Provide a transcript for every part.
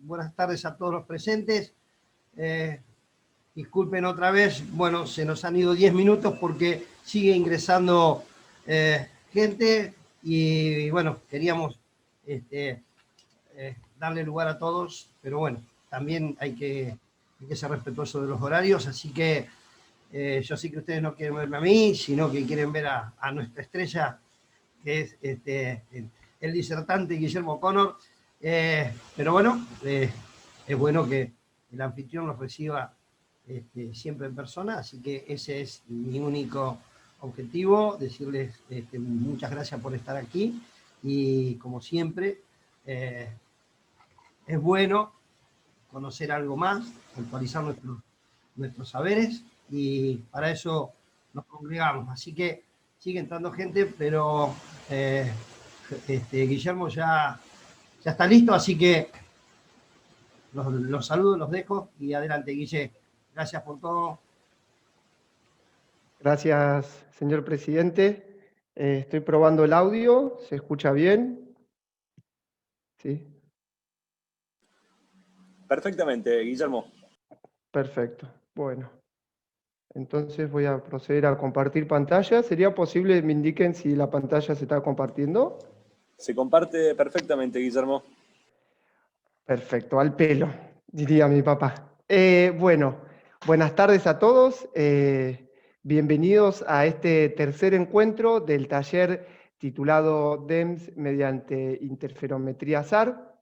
Buenas tardes a todos los presentes. Disculpen otra vez, bueno, se nos han ido 10 minutos porque sigue ingresando gente y bueno, queríamos darle lugar a todos, pero bueno, también hay que ser respetuoso de los horarios, así que yo sé que ustedes no quieren verme a mí, sino que quieren ver a nuestra estrella, que es el disertante Guillermo O'Connor, pero bueno, es bueno que el anfitrión nos reciba siempre en persona, así que ese es mi único objetivo, decirles muchas gracias por estar aquí y como siempre es bueno conocer algo más, actualizar nuestros saberes y para eso nos congregamos, así que sigue entrando gente, pero Guillermo ya está listo, así que los saludo, los dejo y adelante, Guille. Gracias por todo. Gracias, señor presidente. Estoy probando el audio. ¿Se escucha bien? ¿Sí? Perfectamente, Guillermo. Perfecto. Bueno, entonces voy a proceder a compartir pantalla. ¿Sería posible que me indiquen si la pantalla se está compartiendo? Se comparte perfectamente, Guillermo. Perfecto, al pelo, diría mi papá. Bueno, buenas tardes a todos. Bienvenidos a este tercer encuentro del taller titulado DEMS mediante interferometría SAR.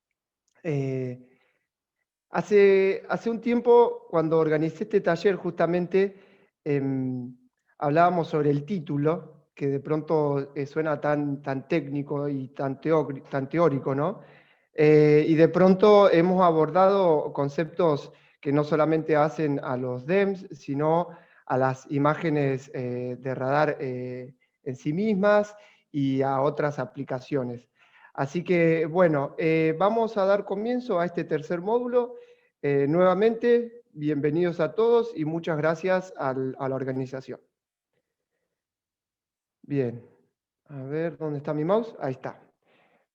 Hace un tiempo, cuando organicé este taller, justamente hablábamos sobre el título, que de pronto suena tan técnico y tan teórico, ¿no? Y de pronto hemos abordado conceptos que no solamente hacen a los DEMS, sino a las imágenes de radar en sí mismas y a otras aplicaciones. Así que, bueno, vamos a dar comienzo a este tercer módulo. Nuevamente, bienvenidos a todos y muchas gracias a la organización. Bien, a ver, ¿dónde está mi mouse? Ahí está.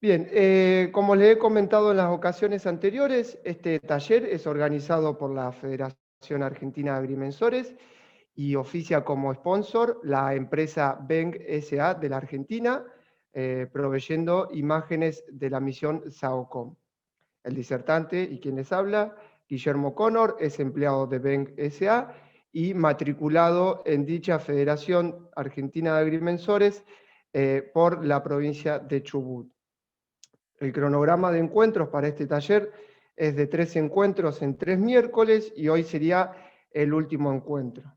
Bien, como les he comentado en las ocasiones anteriores, este taller es organizado por la Federación Argentina de Agrimensores y oficia como sponsor la empresa Beng S.A. de la Argentina, proveyendo imágenes de la misión SAOCOM. El disertante y quien les habla, Guillermo O'Connor, es empleado de Beng S.A. y matriculado en dicha Federación Argentina de Agrimensores por la provincia de Chubut. El cronograma de encuentros para este taller es de 3 encuentros en 3 miércoles y hoy sería el último encuentro.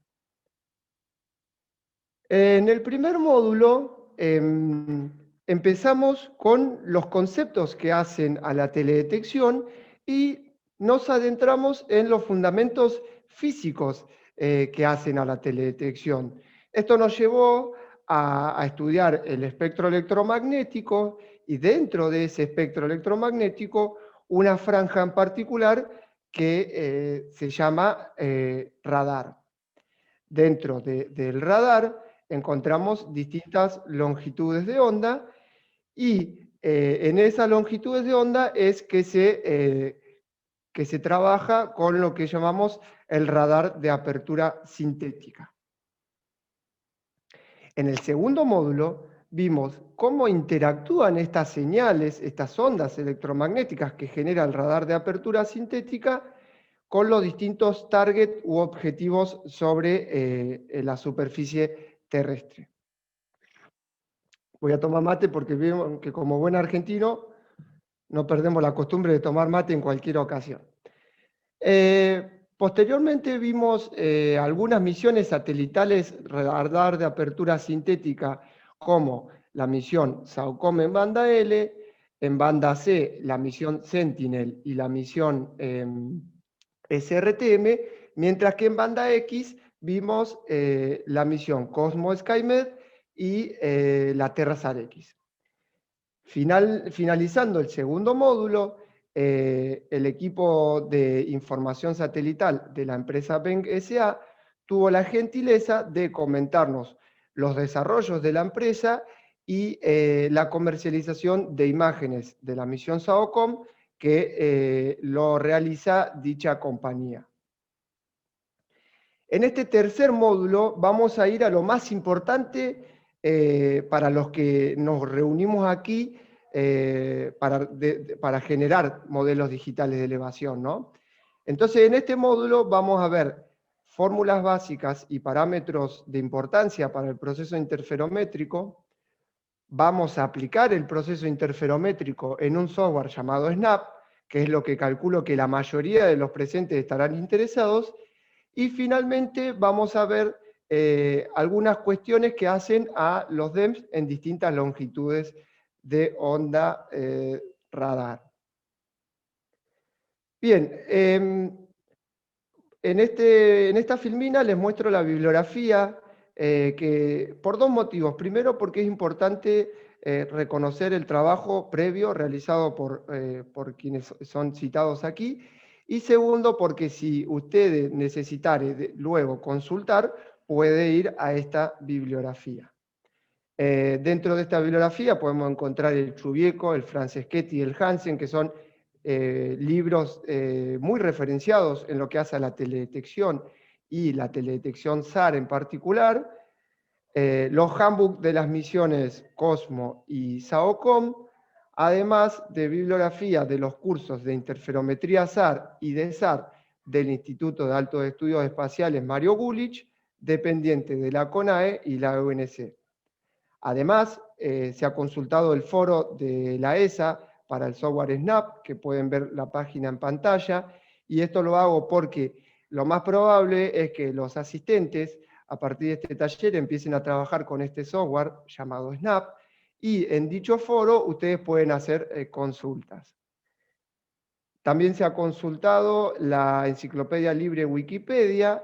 En el primer módulo empezamos con los conceptos que hacen a la teledetección y nos adentramos en los fundamentos físicos que hacen a la teledetección. Esto nos llevó a estudiar el espectro electromagnético y dentro de ese espectro electromagnético una franja en particular que se llama radar. Dentro del radar encontramos distintas longitudes de onda y en esas longitudes de onda es que se trabaja con lo que llamamos el radar de apertura sintética. En el segundo módulo vimos cómo interactúan estas señales, estas ondas electromagnéticas que genera el radar de apertura sintética con los distintos targets u objetivos sobre la superficie terrestre. Voy a tomar mate porque veo que como buen argentino no perdemos la costumbre de tomar mate en cualquier ocasión. Posteriormente vimos algunas misiones satelitales radar de apertura sintética como la misión SAOCOM en banda L, en banda C la misión Sentinel y la misión SRTM, mientras que en banda X vimos la misión Cosmo SkyMed y la TerraSat X. Finalizando el segundo módulo, el equipo de información satelital de la empresa Beng S.A. tuvo la gentileza de comentarnos los desarrollos de la empresa y la comercialización de imágenes de la misión SAOCOM que lo realiza dicha compañía. En este tercer módulo vamos a ir a lo más importante para los que nos reunimos aquí para generar modelos digitales de elevación, ¿no? Entonces, en este módulo vamos a ver fórmulas básicas y parámetros de importancia para el proceso interferométrico. Vamos a aplicar el proceso interferométrico en un software llamado SNAP, que es lo que calculo que la mayoría de los presentes estarán interesados. Y finalmente vamos a ver algunas cuestiones que hacen a los DEMS en distintas longitudes de onda radar. Bien, en esta filmina les muestro la bibliografía por dos motivos. Primero, porque es importante reconocer el trabajo previo realizado por quienes son citados aquí. Y segundo, porque si ustedes necesitaren luego consultar, puede ir a esta bibliografía. Dentro de esta bibliografía podemos encontrar el Chubieco, el Franceschetti y el Hansen, que son libros muy referenciados en lo que hace a la teledetección y la teledetección SAR en particular, los handbooks de las misiones COSMO y SAOCOM, además de bibliografía de los cursos de interferometría SAR y de SAR del Instituto de Altos Estudios Espaciales Mario Gulich, dependiente de la CONAE y la ONC. Además, se ha consultado el foro de la ESA para el software SNAP, que pueden ver la página en pantalla, y esto lo hago porque lo más probable es que los asistentes, a partir de este taller, empiecen a trabajar con este software llamado SNAP, y en dicho foro ustedes pueden hacer consultas. También se ha consultado la enciclopedia libre Wikipedia,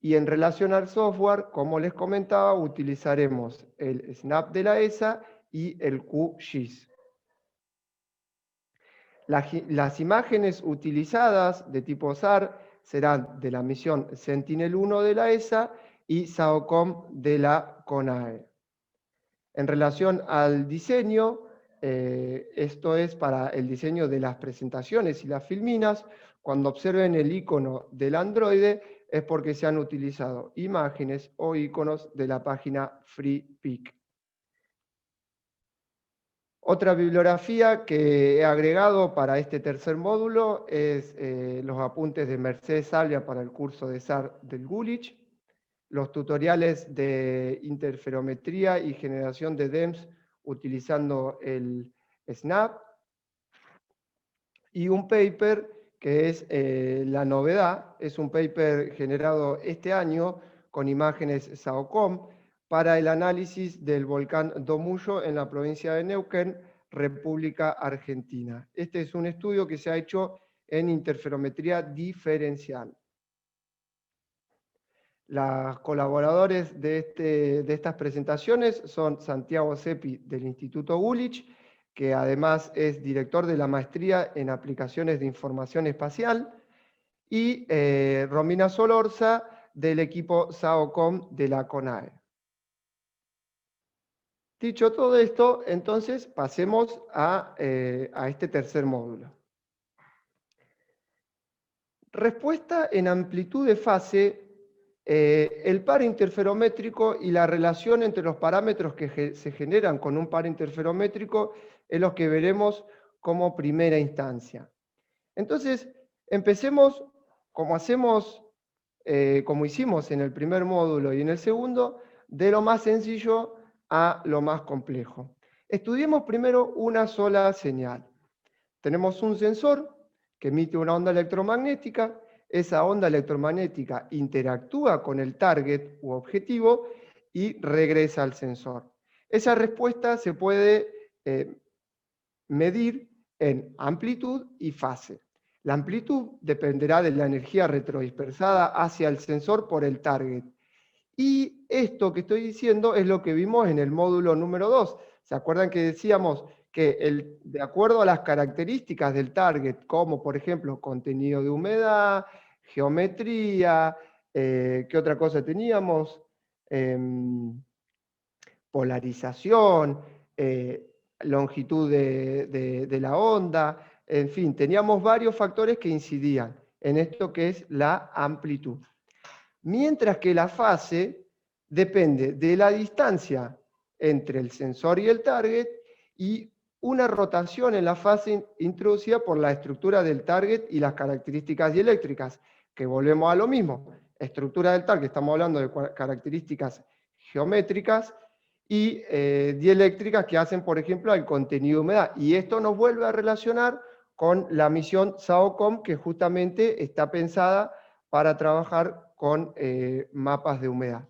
y en relación al software, como les comentaba, utilizaremos el SNAP de la ESA y el QGIS. Las imágenes utilizadas de tipo SAR serán de la misión Sentinel-1 de la ESA y SAOCOM de la CONAE. En relación al diseño, esto es para el diseño de las presentaciones y las filminas. Cuando observen el icono del androide es porque se han utilizado imágenes o iconos de la página FreePic. Otra bibliografía que he agregado para este tercer módulo es los apuntes de Mercedes Salvia para el curso de SAR del Gulich, los tutoriales de interferometría y generación de DEMS utilizando el SNAP, y un paper que es la novedad, es un paper generado este año con imágenes SAOCOM para el análisis del volcán Domuyo en la provincia de Neuquén, República Argentina. Este es un estudio que se ha hecho en interferometría diferencial. Los colaboradores de estas presentaciones son Santiago Seppi del Instituto Gulich, que además es director de la maestría en aplicaciones de información espacial, y Romina Solorza del equipo SAOCOM de la CONAE. Dicho todo esto, entonces pasemos a este tercer módulo. Respuesta en amplitud de fase. El par interferométrico y la relación entre los parámetros que se generan con un par interferométrico es lo que veremos como primera instancia. Entonces, empecemos como hicimos en el primer módulo y en el segundo, de lo más sencillo a lo más complejo. Estudiemos primero una sola señal. Tenemos un sensor que emite una onda electromagnética. Esa onda electromagnética interactúa con el target u objetivo y regresa al sensor. Esa respuesta se puede medir en amplitud y fase. La amplitud dependerá de la energía retrodispersada hacia el sensor por el target. Y esto que estoy diciendo es lo que vimos en el módulo número 2. ¿Se acuerdan que decíamos que de acuerdo a las características del target, como por ejemplo contenido de humedad, geometría, ¿qué otra cosa teníamos? Polarización, longitud de la onda, En fin, teníamos varios factores que incidían en esto que es la amplitud. Mientras que la fase depende de la distancia entre el sensor y el target y una rotación en la fase introducida por la estructura del target y las características dieléctricas, que volvemos a lo mismo. Estructura del target, estamos hablando de características geométricas y dieléctricas que hacen, por ejemplo, al contenido de humedad. Y esto nos vuelve a relacionar con la misión SAOCOM, que justamente está pensada para trabajar con mapas de humedad.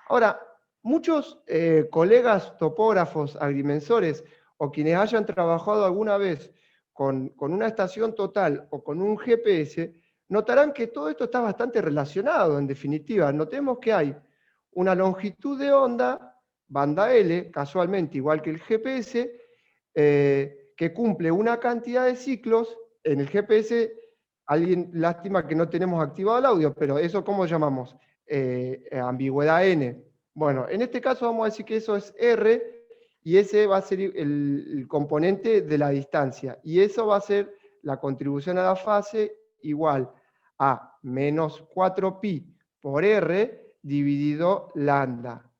Ahora, muchos colegas topógrafos, agrimensores, o quienes hayan trabajado alguna vez con una estación total o con un GPS, notarán que todo esto está bastante relacionado, en definitiva. Notemos que hay una longitud de onda, banda L, casualmente igual que el GPS, que cumple una cantidad de ciclos. En el GPS, alguien, lástima que no tenemos activado el audio, pero eso ¿cómo llamamos? Ambigüedad N. Bueno, en este caso vamos a decir que eso es R, y ese va a ser el componente de la distancia. Y eso va a ser la contribución a la fase igual a menos 4pi por R dividido lambda,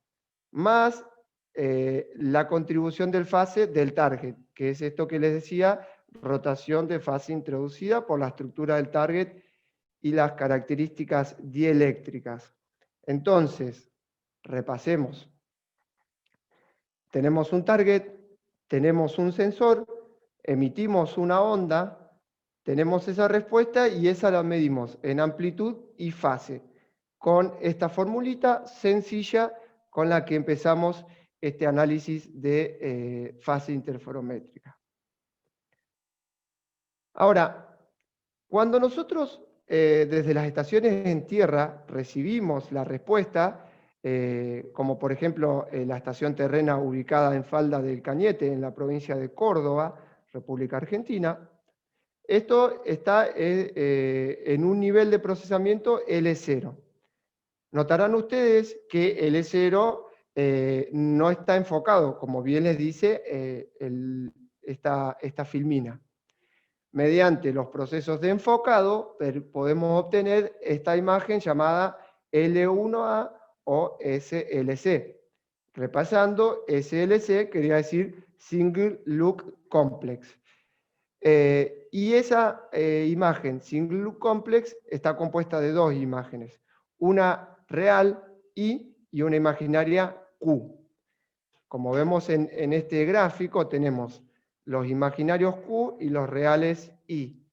más la contribución del fase del target, que es esto que les decía, rotación de fase introducida por la estructura del target y las características dieléctricas. Entonces, repasemos. Tenemos un target, tenemos un sensor, emitimos una onda, tenemos esa respuesta y esa la medimos en amplitud y fase, con esta formulita sencilla con la que empezamos este análisis de fase interferométrica. Ahora, cuando nosotros desde las estaciones en tierra recibimos la respuesta, como por ejemplo la estación terrena ubicada en Falda del Cañete, en la provincia de Córdoba, República Argentina, esto está en un nivel de procesamiento L0. Notarán ustedes que L0 no está enfocado, como bien les dice esta filmina. Mediante los procesos de enfocado podemos obtener esta imagen llamada L1A o SLC. Repasando, SLC quería decir Single Look Complex. Y esa imagen Single Look Complex está compuesta de dos imágenes, una real I y una imaginaria Q. Como vemos en este gráfico, tenemos los imaginarios Q y los reales I.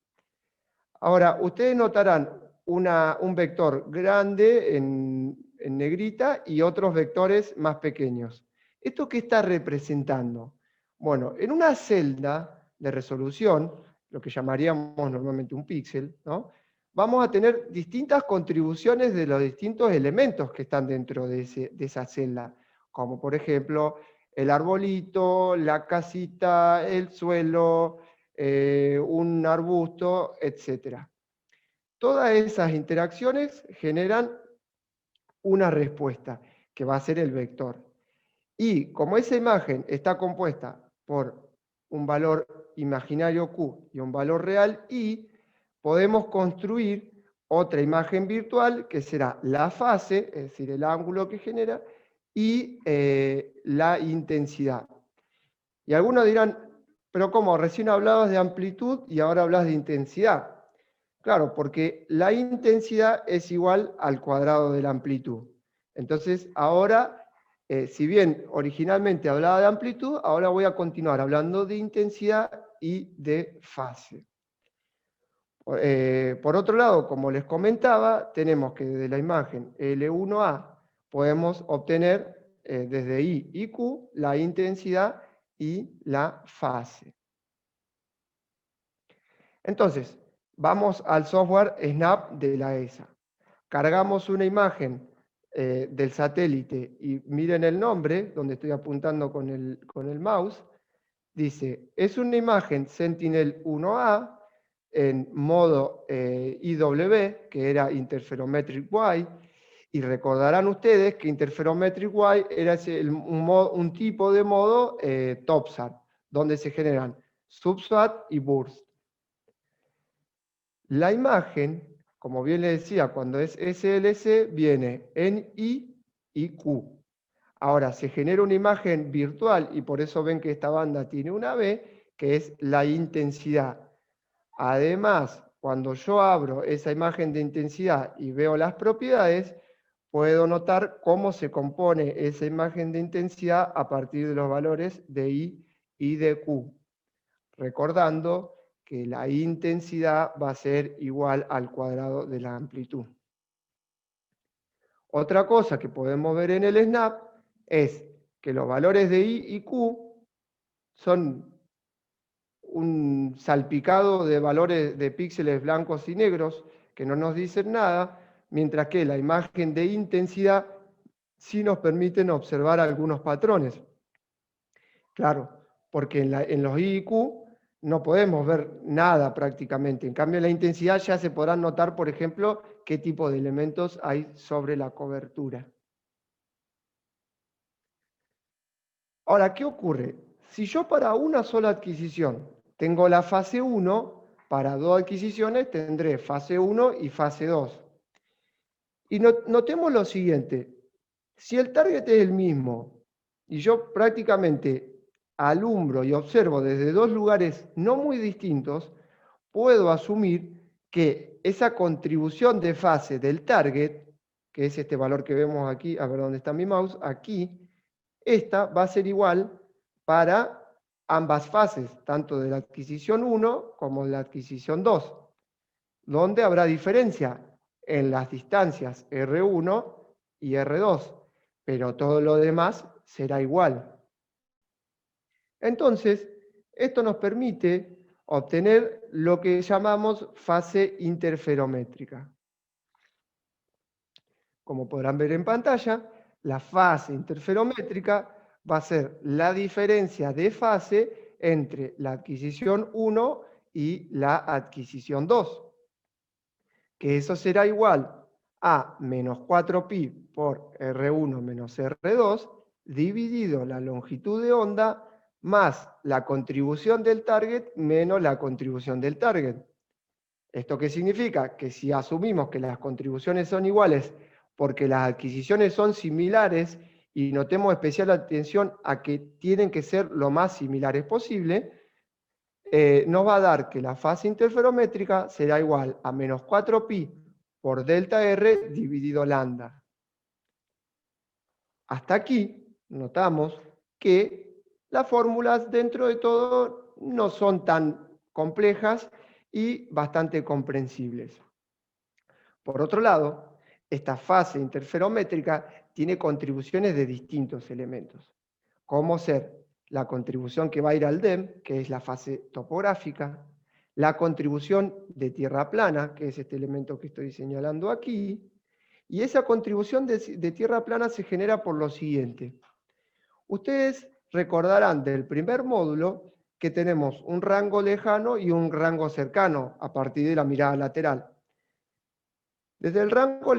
Ahora, ustedes notarán un vector grande en negrita y otros vectores más pequeños. ¿Esto qué está representando? Bueno, en una celda de resolución, lo que llamaríamos normalmente un píxel, ¿no? Vamos a tener distintas contribuciones de los distintos elementos que están dentro de esa celda, como por ejemplo el arbolito, la casita, el suelo, un arbusto, etc. Todas esas interacciones generan una respuesta, que va a ser el vector. Y como esa imagen está compuesta por un valor imaginario Q y un valor real I, podemos construir otra imagen virtual que será la fase, es decir, el ángulo que genera, y la intensidad. Y algunos dirán, pero ¿cómo? Recién hablabas de amplitud y ahora hablas de intensidad. Claro, porque la intensidad es igual al cuadrado de la amplitud. Entonces, ahora, si bien originalmente hablaba de amplitud, ahora voy a continuar hablando de intensidad y de fase. Por otro lado, como les comentaba, tenemos que desde la imagen L1A podemos obtener desde I y Q la intensidad y la fase. Entonces, vamos al software SNAP de la ESA. Cargamos una imagen del satélite y miren el nombre, donde estoy apuntando con el mouse. Dice, es una imagen Sentinel-1A en modo IW, que era Interferometric Y, y recordarán ustedes que Interferometric Y era un tipo de modo TOPSAT, donde se generan SUBSAT y BURST. La imagen, como bien le decía, cuando es SLC, viene en I y Q. Ahora, se genera una imagen virtual y por eso ven que esta banda tiene una B, que es la intensidad. Además, cuando yo abro esa imagen de intensidad y veo las propiedades, puedo notar cómo se compone esa imagen de intensidad a partir de los valores de I y de Q. Recordando que la intensidad va a ser igual al cuadrado de la amplitud. Otra cosa que podemos ver en el SNAP es que los valores de I y Q son un salpicado de valores de píxeles blancos y negros que no nos dicen nada, mientras que la imagen de intensidad sí nos permiten observar algunos patrones. Claro, porque en los I y Q no podemos ver nada prácticamente. En cambio, en la intensidad ya se podrán notar, por ejemplo, qué tipo de elementos hay sobre la cobertura. Ahora, ¿qué ocurre? Si yo para una sola adquisición tengo la fase 1, para dos adquisiciones tendré fase 1 y fase 2. Y notemos lo siguiente, si el target es el mismo y yo prácticamente alumbro y observo desde dos lugares no muy distintos, puedo asumir que esa contribución de fase del target, que es este valor que vemos aquí, a ver dónde está mi mouse, aquí, esta va a ser igual para ambas fases, tanto de la adquisición 1 como de la adquisición 2. ¿Dónde habrá diferencia? En las distancias R1 y R2, pero todo lo demás será igual. Entonces, esto nos permite obtener lo que llamamos fase interferométrica. Como podrán ver en pantalla, la fase interferométrica va a ser la diferencia de fase entre la adquisición 1 y la adquisición 2. Que eso será igual a menos 4pi por R1 menos R2 dividido la longitud de onda más la contribución del target menos la contribución del target. ¿Esto qué significa? Que si asumimos que las contribuciones son iguales porque las adquisiciones son similares y notemos especial atención a que tienen que ser lo más similares posible, nos va a dar que la fase interferométrica será igual a menos 4pi por delta R dividido lambda. Hasta aquí notamos que las fórmulas dentro de todo no son tan complejas y bastante comprensibles. Por otro lado, esta fase interferométrica tiene contribuciones de distintos elementos, como ser la contribución que va a ir al DEM, que es la fase topográfica, la contribución de tierra plana, que es este elemento que estoy señalando aquí, y esa contribución de tierra plana se genera por lo siguiente. Ustedes recordarán del primer módulo que tenemos un rango lejano y un rango cercano a partir de la mirada lateral. Desde el rango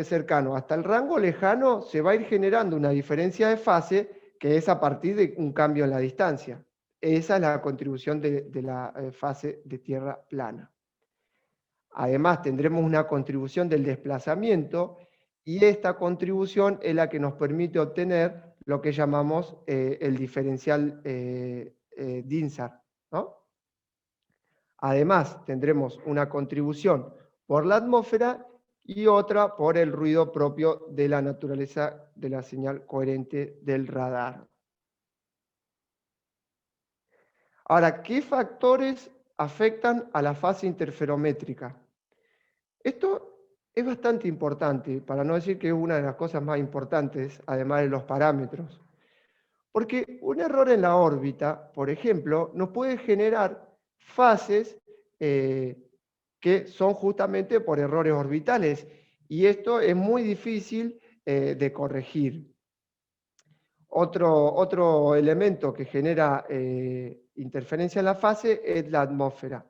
cercano hasta el rango lejano se va a ir generando una diferencia de fase que es a partir de un cambio en la distancia. Esa es la contribución de la fase de tierra plana. Además tendremos una contribución del desplazamiento y esta contribución es la que nos permite obtener lo que llamamos el diferencial Dinsar, ¿no? Además tendremos una contribución por la atmósfera y otra por el ruido propio de la naturaleza de la señal coherente del radar. Ahora, ¿qué factores afectan a la fase interferométrica? Esto es bastante importante, para no decir que es una de las cosas más importantes, además de los parámetros. Porque un error en la órbita, por ejemplo, nos puede generar fases que son justamente por errores orbitales, y esto es muy difícil de corregir. Otro elemento que genera interferencia en la fase es la atmósfera.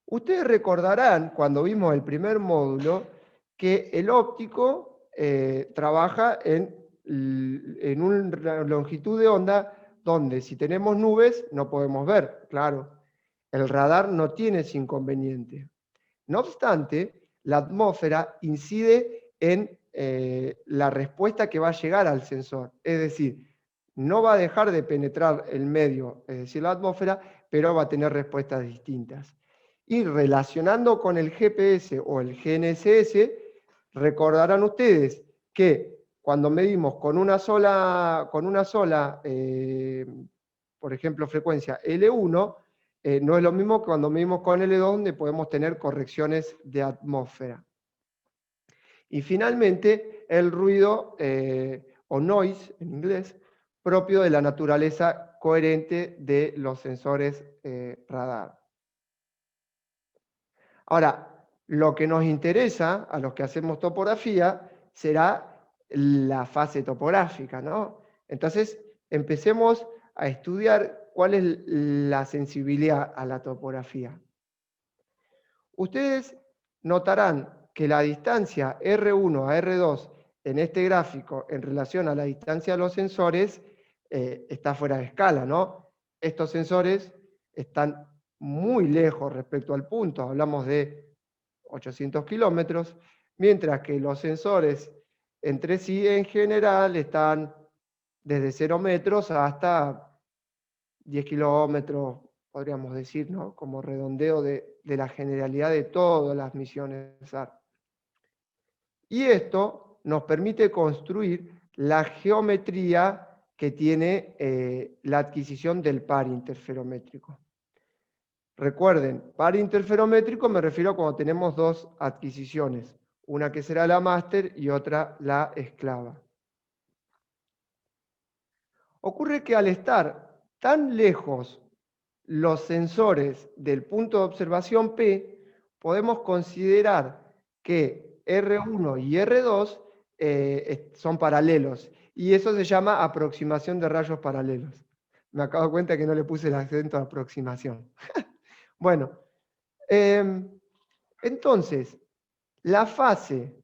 Ustedes recordarán, cuando vimos el primer módulo, que el óptico trabaja en una longitud de onda donde si tenemos nubes no podemos ver, claro. El radar no tiene ese inconveniente. No obstante, la atmósfera incide en la respuesta que va a llegar al sensor. Es decir, no va a dejar de penetrar el medio, es decir, la atmósfera, pero va a tener respuestas distintas. Y relacionando con el GPS o el GNSS, recordarán ustedes que cuando medimos con una sola por ejemplo, frecuencia L1, no es lo mismo que cuando medimos con L2, donde podemos tener correcciones de atmósfera. Y finalmente, el ruido, o noise en inglés, propio de la naturaleza coherente de los sensores radar. Ahora, lo que nos interesa a los que hacemos topografía será la fase topográfica, ¿no? Entonces, empecemos a estudiar cuál es la sensibilidad a la topografía. Ustedes notarán que la distancia R1 a R2 en este gráfico en relación a la distancia de los sensores está fuera de escala, ¿no? Estos sensores están muy lejos respecto al punto, hablamos de 800 kilómetros, mientras que los sensores entre sí en general están desde 0 metros hasta 10 kilómetros, podríamos decir, ¿no? Como redondeo de la generalidad de todas las misiones SAR. Y esto nos permite construir la geometría que tiene la adquisición del par interferométrico. Recuerden, par interferométrico me refiero a cuando tenemos dos adquisiciones, una que será la máster y otra la esclava. Ocurre que al estar tan lejos los sensores del punto de observación P, podemos considerar que R1 y R2 son paralelos, y eso se llama aproximación de rayos paralelos. Me acabo de cuenta que no le puse el acento a aproximación. Bueno, entonces, la fase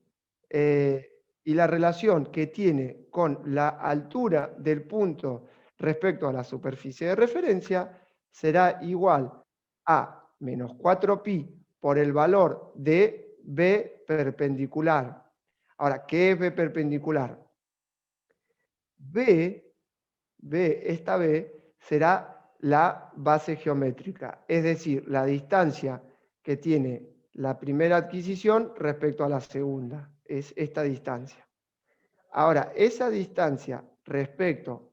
y la relación que tiene con la altura del punto respecto a la superficie de referencia será igual a menos 4pi por el valor de B perpendicular. Ahora, ¿qué es B perpendicular? Esta B será la base geométrica, es decir, la distancia que tiene la primera adquisición respecto a la segunda, es esta distancia. Ahora, esa distancia respecto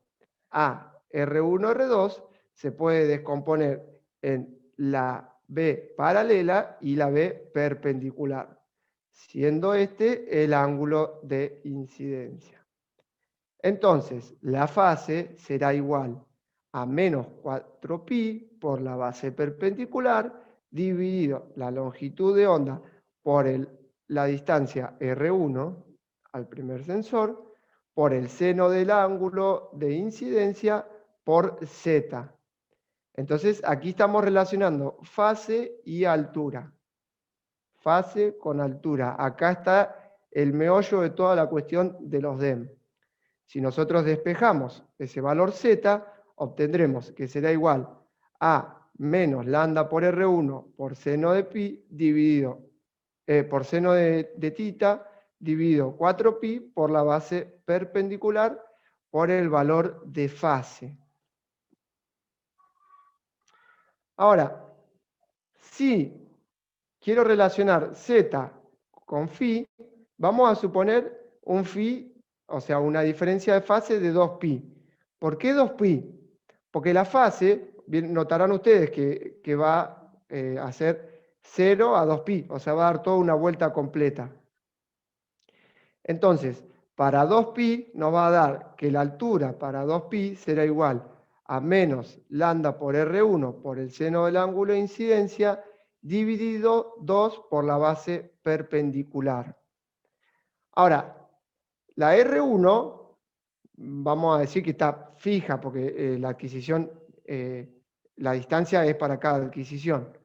a R1, R2 se puede descomponer en la B paralela y la B perpendicular, siendo este el ángulo de incidencia. Entonces, la fase será igual a menos 4pi por la base perpendicular dividido la longitud de onda por la distancia R1 al primer sensor por el seno del ángulo de incidencia por z. Entonces, aquí estamos relacionando fase y altura. Fase con altura. Acá está el meollo de toda la cuestión de los DEM. Si nosotros despejamos ese valor z, obtendremos que será igual a menos lambda por R1 por seno de pi dividido por seno de tita dividido 4pi por la base perpendicular por el valor de fase. Ahora, si quiero relacionar z con phi, vamos a suponer un phi, o sea, una diferencia de fase de 2pi. ¿Por qué 2pi? Porque la fase, notarán ustedes que va a ser 0 a 2pi, o sea, va a dar toda una vuelta completa. Entonces, para 2pi nos va a dar que la altura para 2pi será igual a menos lambda por R1 por el seno del ángulo de incidencia dividido 2 por la base perpendicular. Ahora, la R1, vamos a decir que está fija porque la adquisición, la distancia es para cada adquisición.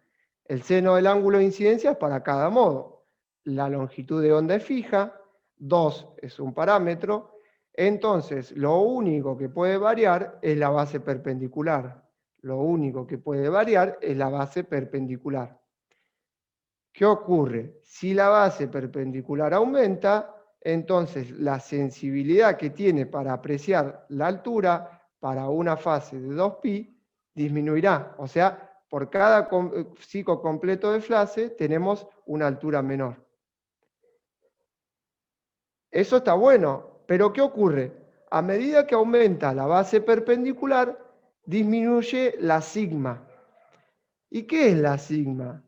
El seno del ángulo de incidencia es para cada modo. La longitud de onda es fija, 2 es un parámetro, entonces lo único que puede variar es la base perpendicular. Lo único que puede variar es la base perpendicular. ¿Qué ocurre? Si la base perpendicular aumenta, entonces la sensibilidad que tiene para apreciar la altura para una fase de 2pi disminuirá. O sea, por cada ciclo completo de fase tenemos una altura menor. Eso está bueno, pero ¿qué ocurre? A medida que aumenta la base perpendicular, disminuye la sigma. ¿Y qué es la sigma?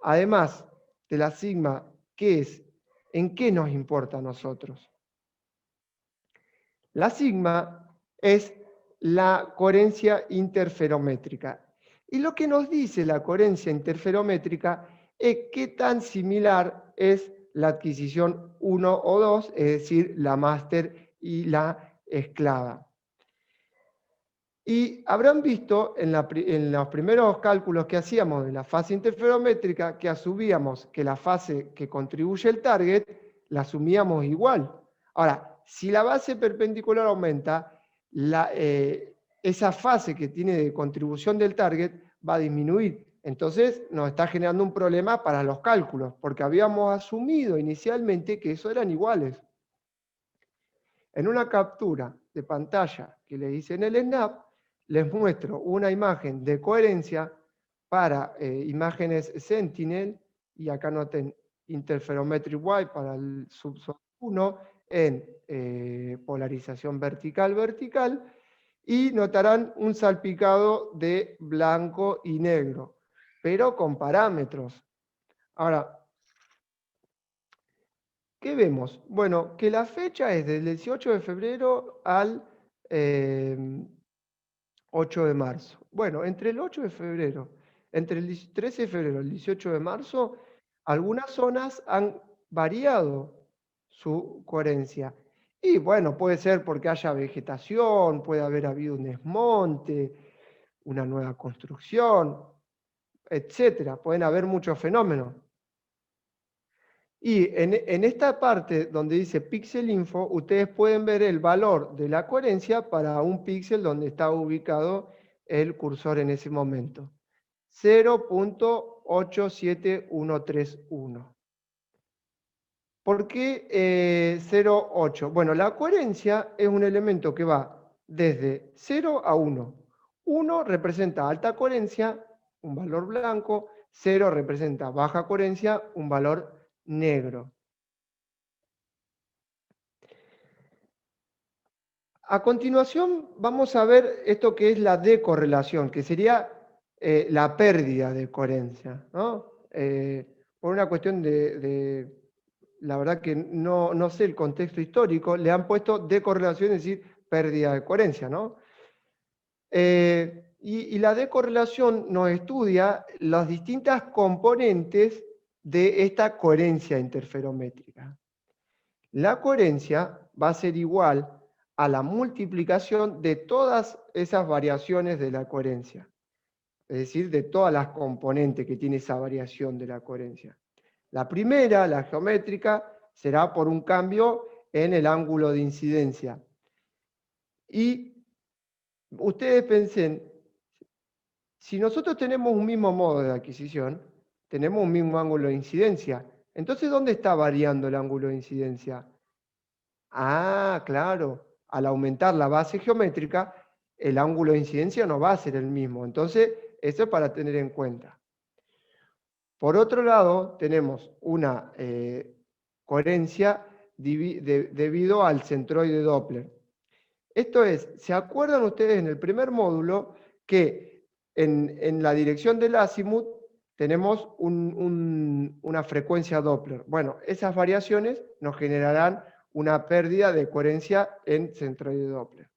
Además de la sigma, ¿qué es? ¿En qué nos importa a nosotros? La sigma es la coherencia interferométrica. Y lo que nos dice la coherencia interferométrica es qué tan similar es la adquisición 1 o 2, es decir, la máster y la esclava. Y habrán visto en los primeros cálculos que hacíamos de la fase interferométrica que asumíamos que la fase que contribuye el target la asumíamos igual. Ahora, si la base perpendicular aumenta, esa fase que tiene de contribución del target va a disminuir. Entonces nos está generando un problema para los cálculos, porque habíamos asumido inicialmente que eso eran iguales. En una captura de pantalla que le hice en el Snap, les muestro una imagen de coherencia para imágenes Sentinel, y acá noten Interferometric Y para el subsol 1 en polarización vertical-vertical, y notarán un salpicado de blanco y negro, pero con parámetros. Ahora, ¿qué vemos? Bueno, que la fecha es del 18 de febrero al 8 de marzo. Bueno, entre el 8 de febrero, entre el 13 de febrero y el 18 de marzo, algunas zonas han variado su coherencia. Y bueno, puede ser porque haya vegetación, puede haber habido un desmonte, una nueva construcción, etcétera. Pueden haber muchos fenómenos. Y en esta parte donde dice píxel info, ustedes pueden ver el valor de la coherencia para un píxel donde está ubicado el cursor en ese momento. 0.87131. ¿Por qué 0,8? Bueno, la coherencia es un elemento que va desde 0 a 1. 1 representa alta coherencia, un valor blanco. 0 representa baja coherencia, un valor negro. A continuación vamos a ver esto que es la decorrelación, que sería la pérdida de coherencia, ¿no? Por una cuestión la verdad que no sé el contexto histórico, le han puesto decorrelación, es decir, pérdida de coherencia, ¿no? Y la decorrelación nos estudia las distintas componentes de esta coherencia interferométrica. La coherencia va a ser igual a la multiplicación de todas esas variaciones de la coherencia, es decir, de todas las componentes que tiene esa variación de la coherencia. La primera, la geométrica, será por un cambio en el ángulo de incidencia. Y ustedes piensen, si nosotros tenemos un mismo modo de adquisición, tenemos un mismo ángulo de incidencia, entonces ¿dónde está variando el ángulo de incidencia? Ah, claro, al aumentar la base geométrica, el ángulo de incidencia no va a ser el mismo. Entonces, eso es para tener en cuenta. Por otro lado, tenemos una coherencia debido al centroide Doppler. Esto es, ¿se acuerdan ustedes en el primer módulo que en la dirección del azimut tenemos una frecuencia Doppler? Bueno, esas variaciones nos generarán una pérdida de coherencia en centroide Doppler.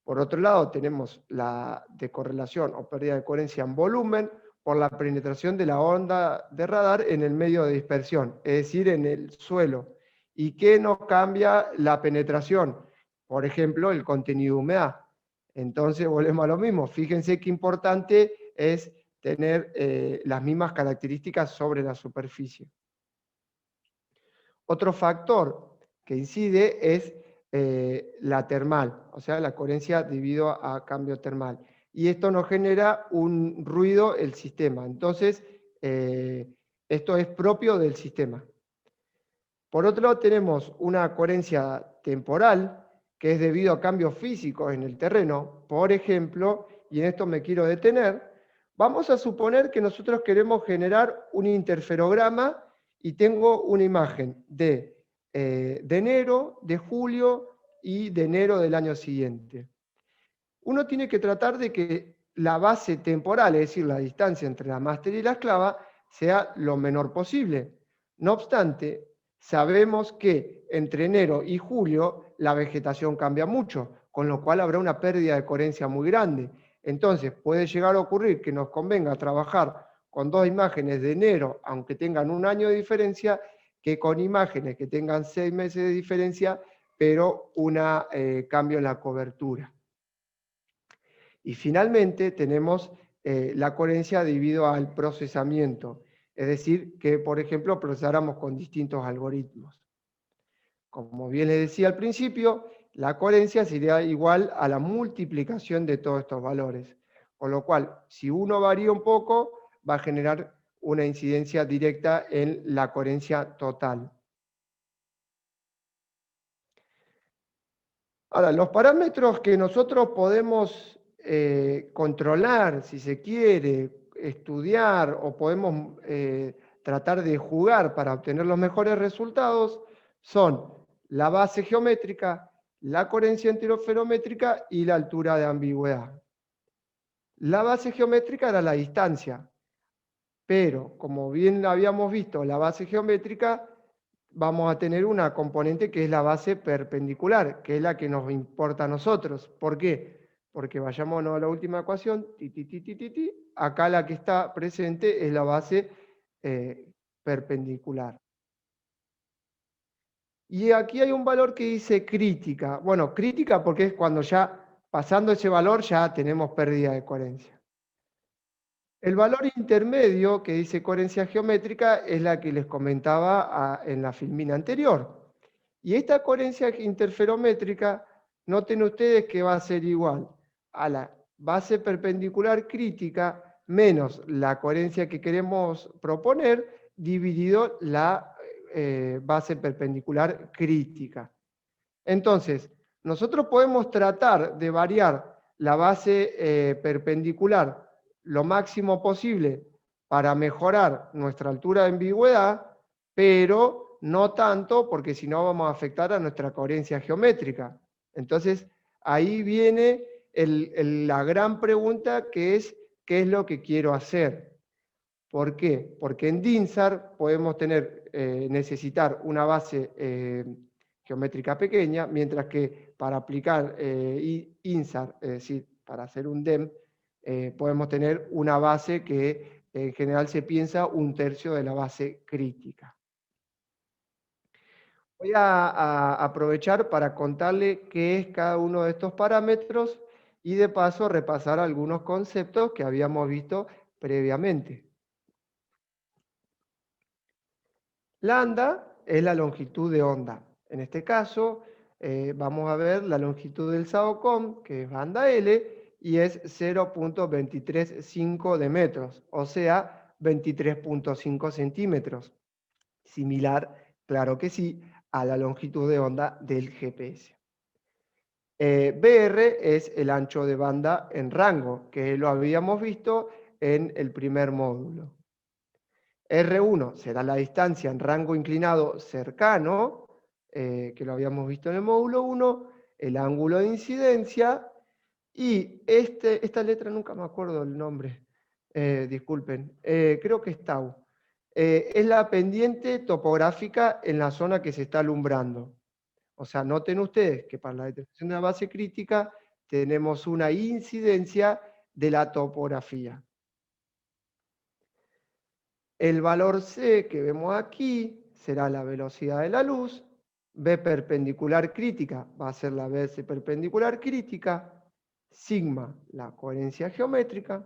Por otro lado, tenemos la decorrelación o pérdida de coherencia en volumen por la penetración de la onda de radar en el medio de dispersión, es decir, en el suelo. ¿Y qué nos cambia la penetración? Por ejemplo, el contenido de humedad. Entonces, volvemos a lo mismo. Fíjense qué importante es tener las mismas características sobre la superficie. Otro factor que incide es la termal, o sea, la coherencia debido a cambio termal. y esto nos genera un ruido el sistema. Entonces, esto es propio del sistema. Por otro lado, tenemos una coherencia temporal, que es debido a cambios físicos en el terreno. Por ejemplo, y en esto me quiero detener, vamos a suponer que nosotros queremos generar un interferograma y tengo una imagen de enero, de julio y de enero del año siguiente. Uno tiene que tratar de que la base temporal, es decir, la distancia entre la máster y la esclava, sea lo menor posible. No obstante, sabemos que entre enero y julio la vegetación cambia mucho, con lo cual habrá una pérdida de coherencia muy grande. Entonces, puede llegar a ocurrir que nos convenga trabajar con dos imágenes de enero, aunque tengan un año de diferencia, que con imágenes que tengan 6 meses de diferencia, pero un cambio en la cobertura. Y finalmente tenemos la coherencia debido al procesamiento, es decir, que por ejemplo procesáramos con distintos algoritmos. Como bien les decía al principio, la coherencia sería igual a la multiplicación de todos estos valores, con lo cual si uno varía un poco va a generar una incidencia directa en la coherencia total. Ahora, los parámetros que nosotros podemos controlar, si se quiere, estudiar o podemos tratar de jugar para obtener los mejores resultados son la base geométrica, la coherencia enteroferométrica y la altura de ambigüedad. La base geométrica era la distancia, pero como bien habíamos visto, la base geométrica vamos a tener una componente que es la base perpendicular, que es la que nos importa a nosotros. ¿Por qué? Porque vayámonos a la última ecuación, acá la que está presente es la base perpendicular. Y aquí hay un valor que dice crítica. Bueno, crítica porque es cuando ya pasando ese valor ya tenemos pérdida de coherencia. El valor intermedio que dice coherencia geométrica es la que les comentaba en la filmina anterior. Y esta coherencia interferométrica, noten ustedes que va a ser igual a la base perpendicular crítica menos la coherencia que queremos proponer dividido la base perpendicular crítica. Entonces, nosotros podemos tratar de variar la base perpendicular lo máximo posible para mejorar nuestra altura de ambigüedad, pero no tanto porque si no vamos a afectar a nuestra coherencia geométrica. Entonces, ahí viene la gran pregunta que es, ¿qué es lo que quiero hacer? ¿Por qué? Porque en DINSAR podemos necesitar una base geométrica pequeña, mientras que para aplicar INSAR, es decir, para hacer un DEM, podemos tener una base que en general se piensa 1/3 de la base crítica. Voy a aprovechar para contarle qué es cada uno de estos parámetros y de paso repasar algunos conceptos que habíamos visto previamente. Lambda es la longitud de onda. En este caso, vamos a ver la longitud del SAOCOM, que es banda L, y es 0.235 de metros, o sea, 23.5 centímetros. Similar, claro que sí, a la longitud de onda del GPS. BR es el ancho de banda en rango, que lo habíamos visto en el primer módulo. R1 será la distancia en rango inclinado cercano, que lo habíamos visto en el módulo 1, el ángulo de incidencia, y esta letra nunca me acuerdo el nombre, disculpen, creo que es tau. Es la pendiente topográfica en la zona que se está alumbrando. O sea, noten ustedes que para la detección de la base crítica tenemos una incidencia de la topografía. El valor C que vemos aquí será la velocidad de la luz. B perpendicular crítica va a ser la BS perpendicular crítica. Sigma, la coherencia geométrica.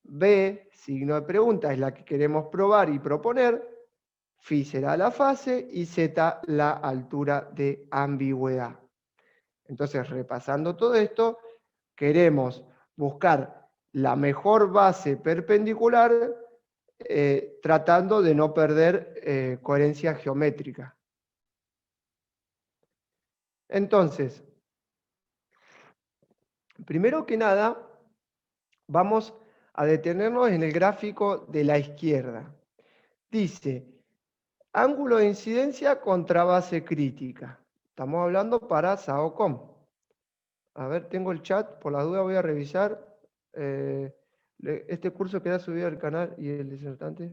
B, signo de pregunta, es la que queremos probar y proponer. Phi será la fase y Z la altura de ambigüedad. Entonces, repasando todo esto, queremos buscar la mejor base perpendicular tratando de no perder coherencia geométrica. Entonces, primero que nada, vamos a detenernos en el gráfico de la izquierda. Dice, ángulo de incidencia contra base crítica. Estamos hablando para SAOCOM. A ver, tengo el chat, por la duda voy a revisar. Este curso queda subido al canal y el disertante.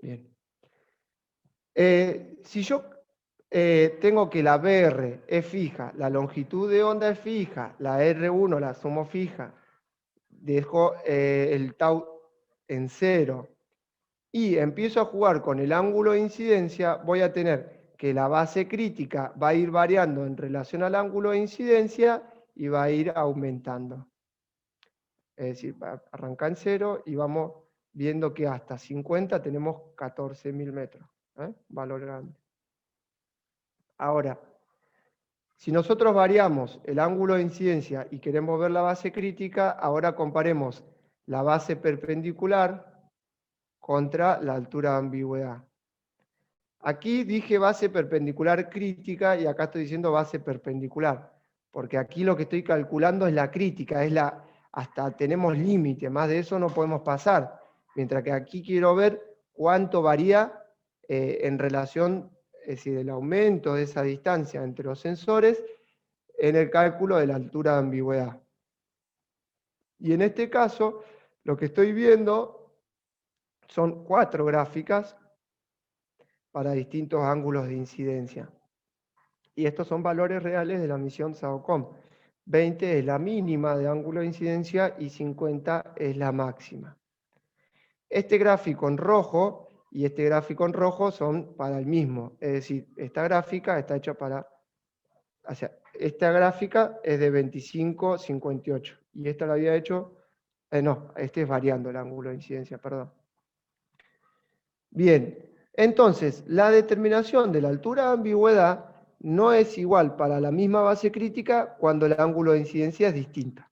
Bien. Si yo tengo que la BR es fija, la longitud de onda es fija, la R1 la asumo fija, dejo el tau en 0 y empiezo a jugar con el ángulo de incidencia, voy a tener que la base crítica va a ir variando en relación al ángulo de incidencia y va a ir aumentando. Es decir, arranca en 0 y vamos viendo que hasta 50 tenemos 14.000 metros. Valor grande. Ahora, si nosotros variamos el ángulo de incidencia y queremos ver la base crítica, ahora comparemos la base perpendicular contra la altura de ambigüedad. Aquí dije base perpendicular crítica y acá estoy diciendo base perpendicular, porque aquí lo que estoy calculando es la crítica, hasta tenemos límite, más de eso no podemos pasar, mientras que aquí quiero ver cuánto varía en relación, es decir, el aumento de esa distancia entre los sensores en el cálculo de la altura de ambigüedad. Y en este caso, lo que estoy viendo son 4 gráficas para distintos ángulos de incidencia. Y estos son valores reales de la misión SAOCOM. 20 es la mínima de ángulo de incidencia y 50 es la máxima. Este gráfico en rojo y este gráfico en rojo son para el mismo. Es decir, esta gráfica está hecha para... O sea, esta gráfica es de 25-58 y esta la había hecho... no, este es variando el ángulo de incidencia, perdón. Bien, entonces, la determinación de la altura de ambigüedad no es igual para la misma base crítica cuando el ángulo de incidencia es distinta.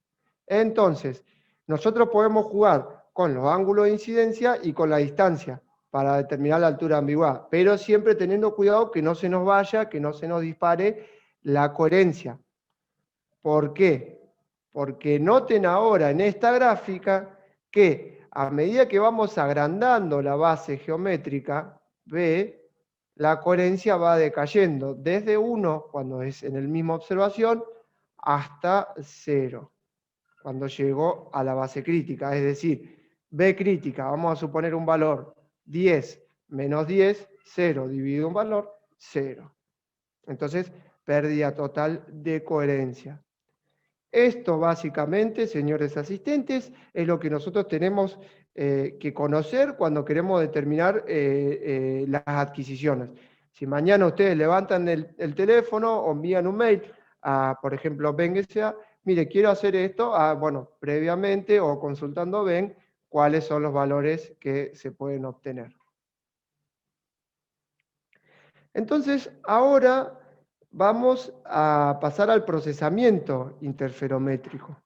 Entonces, nosotros podemos jugar con los ángulos de incidencia y con la distancia para determinar la altura de ambigüedad, pero siempre teniendo cuidado que no se nos vaya, que no se nos dispare la coherencia. ¿Por qué? Porque noten ahora en esta gráfica que a medida que vamos agrandando la base geométrica, B, la coherencia va decayendo desde 1, cuando es en la misma observación, hasta 0, cuando llego a la base crítica. Es decir, B crítica, vamos a suponer un valor 10 menos 10, 0 dividido un valor, 0. Entonces, pérdida total de coherencia. Esto básicamente, señores asistentes, es lo que nosotros tenemos que conocer cuando queremos determinar las adquisiciones. Si mañana ustedes levantan el teléfono o envían un mail a, por ejemplo, BenGSA, mire, quiero hacer esto, bueno, previamente o consultando Ben, cuáles son los valores que se pueden obtener. Entonces, ahora vamos a pasar al procesamiento interferométrico.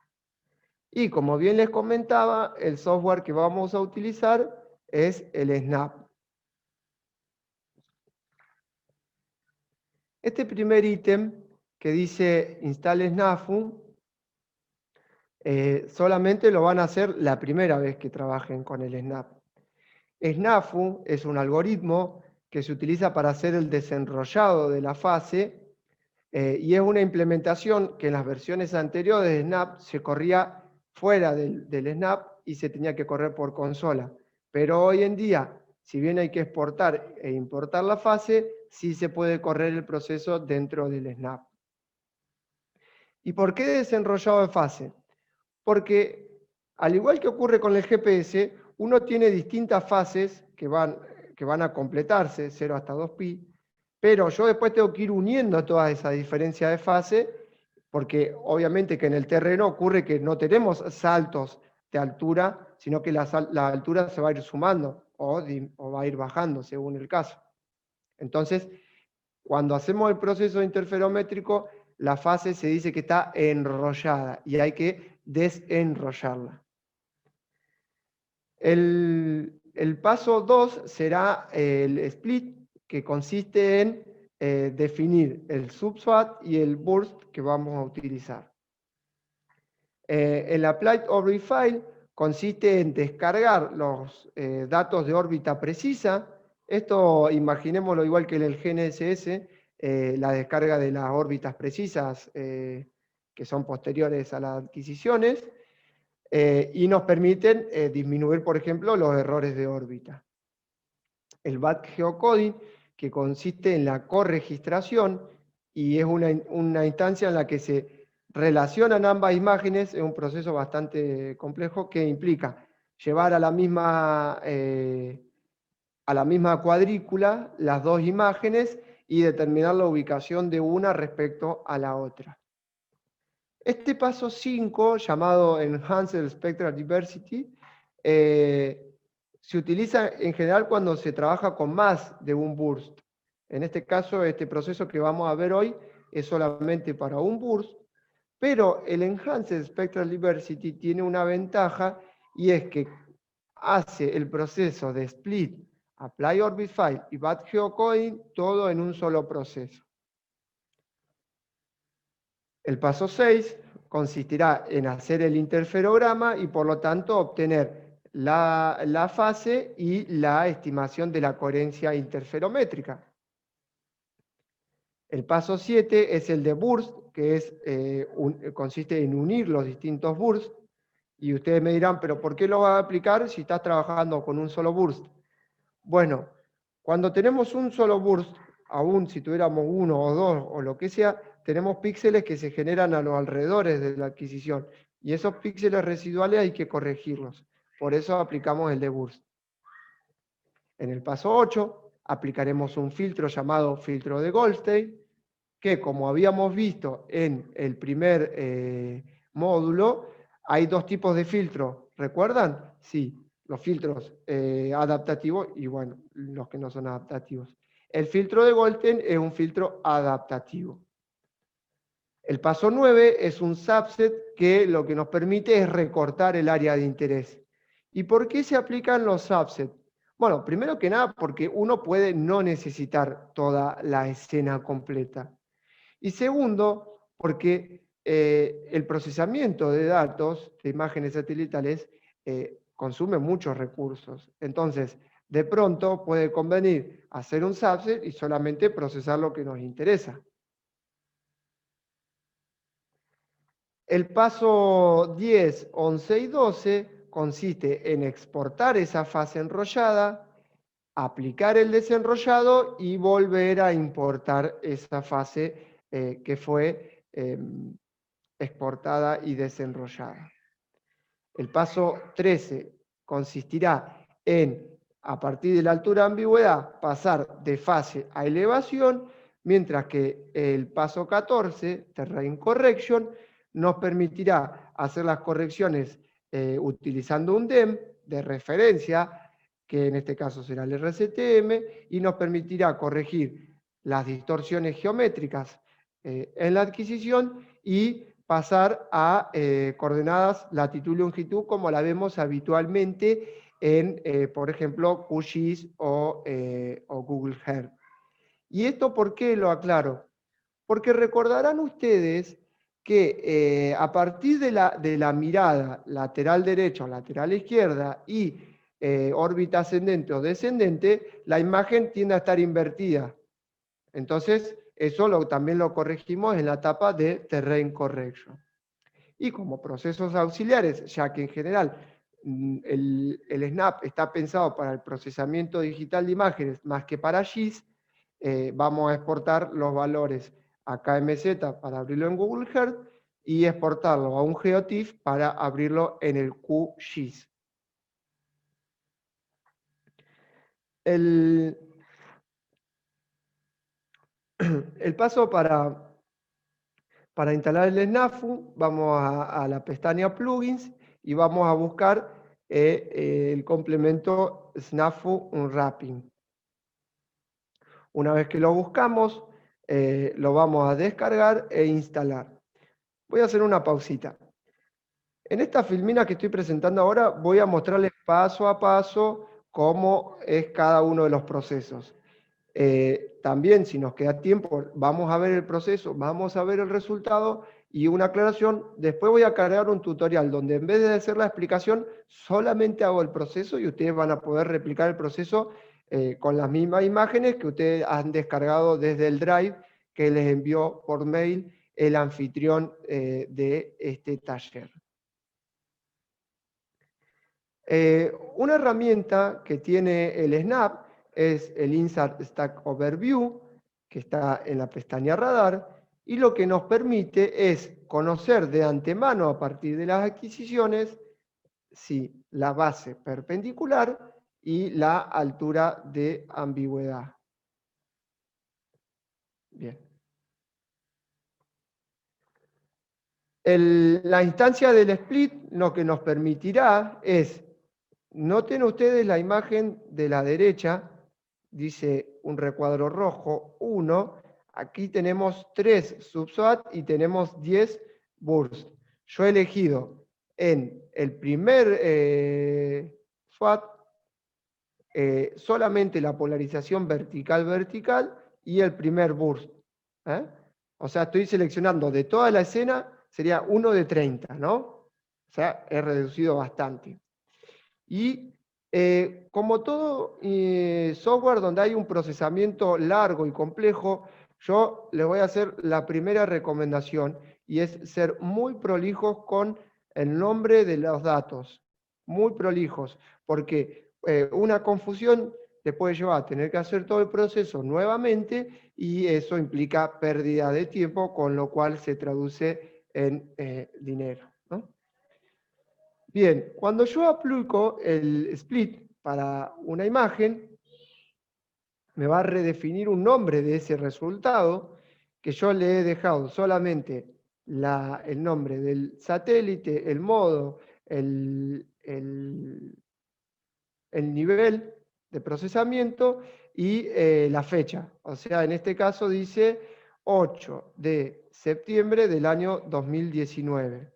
Y como bien les comentaba, el software que vamos a utilizar es el SNAP. Este primer ítem que dice instale SNAFU, solamente lo van a hacer la primera vez que trabajen con el SNAP. SNAFU es un algoritmo que se utiliza para hacer el desenrollado de la fase y es una implementación que en las versiones anteriores de SNAP se corría fuera del SNAP y se tenía que correr por consola. Pero hoy en día, si bien hay que exportar e importar la fase, sí se puede correr el proceso dentro del SNAP. ¿Y por qué desenrollado de fase? Porque, al igual que ocurre con el GPS, uno tiene distintas fases que van a completarse, 0 hasta 2pi, pero yo después tengo que ir uniendo toda esa diferencia de fase, porque obviamente que en el terreno ocurre que no tenemos saltos de altura, sino que la altura se va a ir sumando o va a ir bajando según el caso. Entonces, cuando hacemos el proceso interferométrico, la fase se dice que está enrollada y hay que desenrollarla. El paso 2 será el split, que consiste en definir el subswap y el burst que vamos a utilizar. El applied orbit file consiste en descargar los datos de órbita precisa. Esto imaginémoslo igual que en el GNSS, la descarga de las órbitas precisas que son posteriores a las adquisiciones, y nos permiten disminuir, por ejemplo, los errores de órbita. El BAT geocoding, que consiste en la corregistración y es una instancia en la que se relacionan ambas imágenes, es un proceso bastante complejo que implica llevar a la misma cuadrícula las dos imágenes y determinar la ubicación de una respecto a la otra. Este paso 5, llamado Enhanced Spectral Diversity, se utiliza en general cuando se trabaja con más de un burst. En este caso, este proceso que vamos a ver hoy es solamente para un burst, pero el Enhanced Spectral Diversity tiene una ventaja y es que hace el proceso de split, apply orbit file y BAT geocoding todo en un solo proceso. El paso 6 consistirá en hacer el interferograma y por lo tanto obtener la fase y la estimación de la coherencia interferométrica. El paso 7 es el de burst, que consiste en unir los distintos bursts. Y ustedes me dirán, ¿pero por qué lo vas a aplicar si estás trabajando con un solo burst? Bueno, cuando tenemos un solo burst, aún si tuviéramos uno o dos o lo que sea, tenemos píxeles que se generan a los alrededores de la adquisición. Y esos píxeles residuales hay que corregirlos. Por eso aplicamos el de burst. En el paso 8 aplicaremos un filtro llamado filtro de Goldstein, que como habíamos visto en el primer módulo, hay dos tipos de filtros. ¿Recuerdan? Sí, los filtros adaptativos y bueno, los que no son adaptativos. El filtro de Goldstein es un filtro adaptativo. El paso 9 es un subset que lo que nos permite es recortar el área de interés. ¿Y por qué se aplican los subsets? Bueno, primero que nada porque uno puede no necesitar toda la escena completa. Y segundo, porque el procesamiento de datos, de imágenes satelitales, consume muchos recursos. Entonces, de pronto puede convenir hacer un subset y solamente procesar lo que nos interesa. El paso 10, 11 y 12 consiste en exportar esa fase enrollada, aplicar el desenrollado y volver a importar esa fase que fue exportada y desenrollada. El paso 13 consistirá en, a partir de la altura de ambigüedad, pasar de fase a elevación, mientras que el paso 14, Terrain Correction, nos permitirá hacer las correcciones utilizando un DEM de referencia, que en este caso será el RCTM, y nos permitirá corregir las distorsiones geométricas en la adquisición y pasar a coordenadas latitud y longitud como la vemos habitualmente en, por ejemplo, QGIS o Google Earth. ¿Y esto por qué lo aclaro? Porque recordarán ustedes que a partir de la mirada lateral derecha o lateral izquierda y órbita ascendente o descendente, la imagen tiende a estar invertida. Entonces, eso también lo corregimos en la etapa de Terrain Correction. Y como procesos auxiliares, ya que en general el SNAP está pensado para el procesamiento digital de imágenes más que para GIS, vamos a exportar los valores a KMZ para abrirlo en Google Earth y exportarlo a un GeoTIFF para abrirlo en el QGIS. El paso para instalar el SNAFU, vamos a la pestaña Plugins y vamos a buscar el complemento SNAFU Unwrapping. Una vez que lo buscamos, lo vamos a descargar e instalar. Voy a hacer una pausita. En esta filmina que estoy presentando ahora voy a mostrarles paso a paso cómo es cada uno de los procesos. También, si nos queda tiempo, vamos a ver el proceso, vamos a ver el resultado y una aclaración. Después voy a cargar un tutorial donde en vez de hacer la explicación, solamente hago el proceso y ustedes van a poder replicar el proceso con las mismas imágenes que ustedes han descargado desde el Drive que les envió por mail el anfitrión de este taller. Una herramienta que tiene el Snap es el Insert Stack Overview, que está en la pestaña Radar, y lo que nos permite es conocer de antemano a partir de las adquisiciones si la base perpendicular y la altura de ambigüedad. Bien. La instancia del split lo que nos permitirá es, noten ustedes la imagen de la derecha, dice un recuadro rojo, 1, aquí tenemos 3 subSWAT y tenemos 10 bursts. Yo he elegido en el primer SWAT solamente la polarización vertical-vertical y el primer burst. O sea, estoy seleccionando de toda la escena, sería 1 de 30, ¿no? O sea, he reducido bastante. Y como todo software donde hay un procesamiento largo y complejo, yo les voy a hacer la primera recomendación y es ser muy prolijos con el nombre de los datos. Muy prolijos, porque una confusión te puede llevar a tener que hacer todo el proceso nuevamente y eso implica pérdida de tiempo, con lo cual se traduce en dinero, ¿no? Bien, cuando yo aplico el split para una imagen, me va a redefinir un nombre de ese resultado, que yo le he dejado solamente el nombre del satélite, el modo, el nivel de procesamiento y la fecha. O sea, en este caso dice 8 de septiembre del año 2019.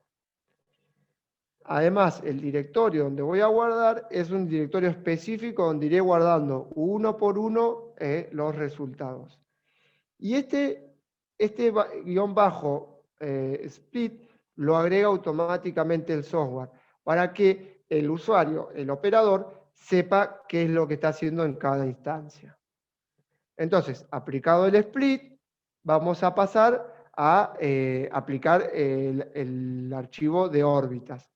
Además, el directorio donde voy a guardar es un directorio específico donde iré guardando uno por uno los resultados. Y este guión bajo split lo agrega automáticamente el software para que el usuario, el operador, sepa qué es lo que está haciendo en cada instancia. Entonces, aplicado el split, vamos a pasar a aplicar el archivo de órbitas.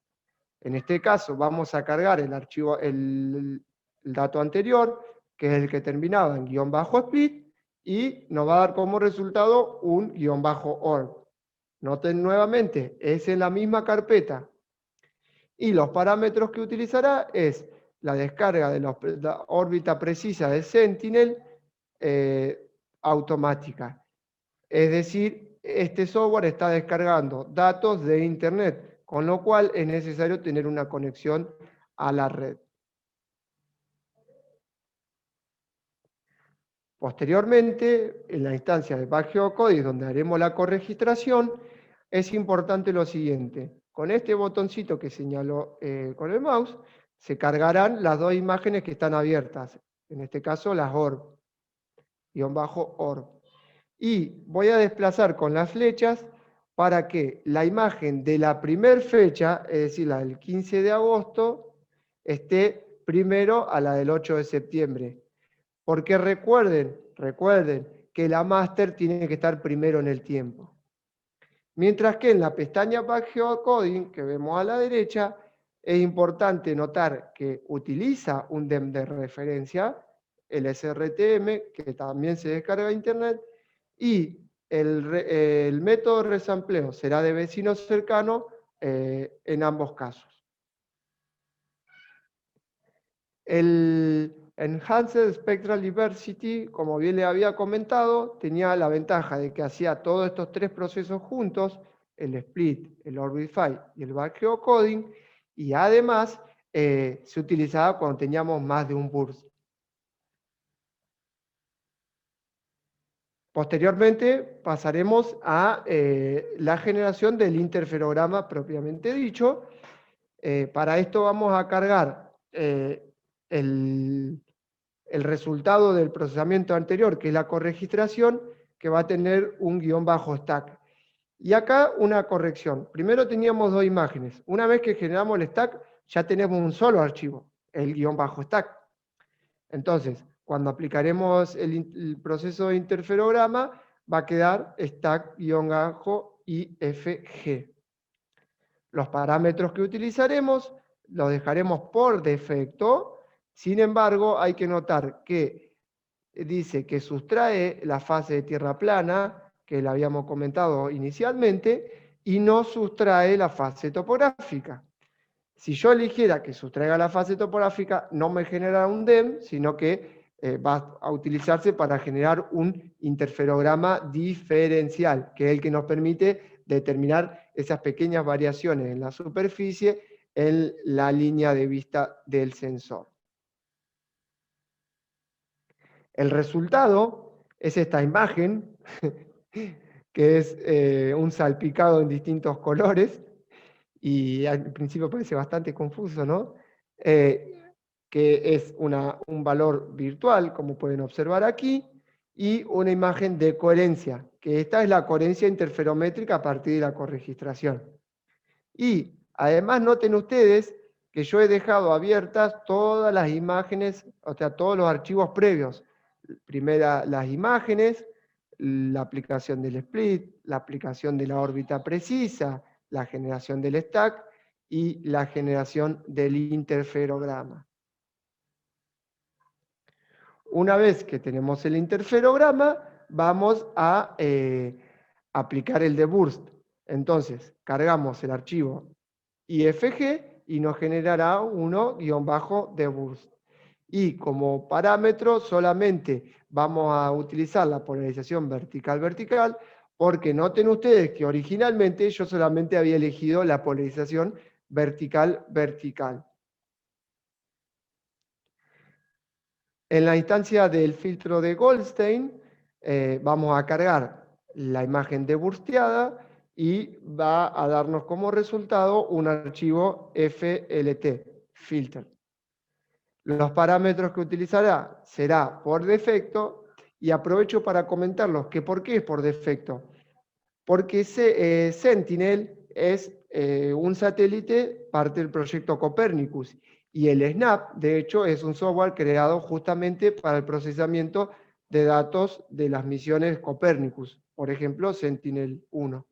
En este caso vamos a cargar el archivo, el dato anterior, que es el que terminaba en guión bajo split, y nos va a dar como resultado un guión bajo orb. Noten nuevamente, es en la misma carpeta. Y los parámetros que utilizará es la descarga de la órbita precisa de Sentinel automática. Es decir, este software está descargando datos de Internet, con lo cual es necesario tener una conexión a la red. Posteriormente, en la instancia de BackGeoCoding, donde haremos la corregistración, es importante lo siguiente. Con este botoncito que señaló con el mouse, se cargarán las dos imágenes que están abiertas. En este caso, las orb, _orb. Y voy a desplazar con las flechas para que la imagen de la primer fecha, es decir, la del 15 de agosto, esté primero a la del 8 de septiembre. Porque recuerden que la master tiene que estar primero en el tiempo. Mientras que en la pestaña BackGeoCoding, que vemos a la derecha, es importante notar que utiliza un DEM de referencia, el SRTM, que también se descarga de Internet, y el método de resampleo será de vecino cercano en ambos casos. El Enhanced Spectral Diversity, como bien le había comentado, tenía la ventaja de que hacía todos estos tres procesos juntos, el split, el Orbify y el BackGeoCoding, y además se utilizaba cuando teníamos más de un burst. Posteriormente pasaremos a la generación del interferograma propiamente dicho. Para esto vamos a cargar el resultado del procesamiento anterior, que es la corregistración, que va a tener un guión bajo stack. Y acá una corrección. Primero teníamos dos imágenes. Una vez que generamos el stack, ya tenemos un solo archivo, el guión bajo stack. Entonces, cuando aplicaremos el proceso de interferograma, va a quedar stack-ifg. Los parámetros que utilizaremos los dejaremos por defecto. Sin embargo, hay que notar que dice que sustrae la fase de tierra plana, que la habíamos comentado inicialmente, y no sustrae la fase topográfica. Si yo eligiera que sustraiga la fase topográfica, no me genera un DEM, sino que va a utilizarse para generar un interferograma diferencial, que es el que nos permite determinar esas pequeñas variaciones en la superficie en la línea de vista del sensor. El resultado es esta imagen, que es un salpicado en distintos colores, y al principio parece bastante confuso, ¿no? Que es un valor virtual, como pueden observar aquí, y una imagen de coherencia, que esta es la coherencia interferométrica a partir de la corregistración. Y además noten ustedes que yo he dejado abiertas todas las imágenes, o sea, todos los archivos previos. Primera, las imágenes, la aplicación del split, la aplicación de la órbita precisa, la generación del stack y la generación del interferograma. Una vez que tenemos el interferograma, vamos a aplicar el de burst. Entonces, cargamos el archivo IFG y nos generará uno -de burst. Y como parámetro solamente vamos a utilizar la polarización vertical-vertical, porque noten ustedes que originalmente yo solamente había elegido la polarización vertical-vertical. En la instancia del filtro de Goldstein, vamos a cargar la imagen debursteada y va a darnos como resultado un archivo FLT, filter. Los parámetros que utilizará será por defecto, y aprovecho para comentarlos que por qué es por defecto. Porque Sentinel es un satélite parte del proyecto Copernicus, y el SNAP, de hecho, es un software creado justamente para el procesamiento de datos de las misiones Copernicus, por ejemplo, Sentinel-1.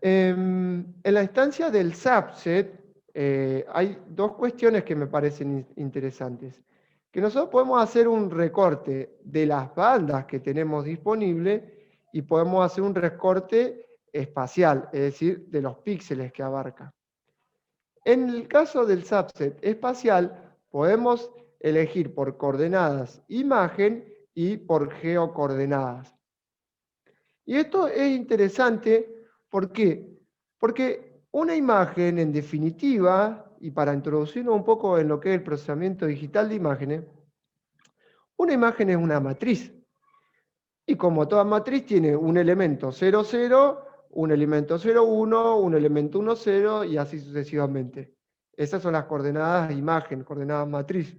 En la instancia del subset, hay dos cuestiones que me parecen interesantes. Que nosotros podemos hacer un recorte de las bandas que tenemos disponibles y podemos hacer un recorte espacial, es decir, de los píxeles que abarca. En el caso del subset espacial, podemos elegir por coordenadas imagen y por geocoordenadas. Y esto es interesante, ¿por qué? Porque una imagen, en definitiva, y para introducirnos un poco en lo que es el procesamiento digital de imágenes, una imagen es una matriz. Y como toda matriz tiene un elemento 0, 0, un elemento 0, 1, un elemento 1, 0 y así sucesivamente. Esas son las coordenadas de imagen, coordenadas matriz.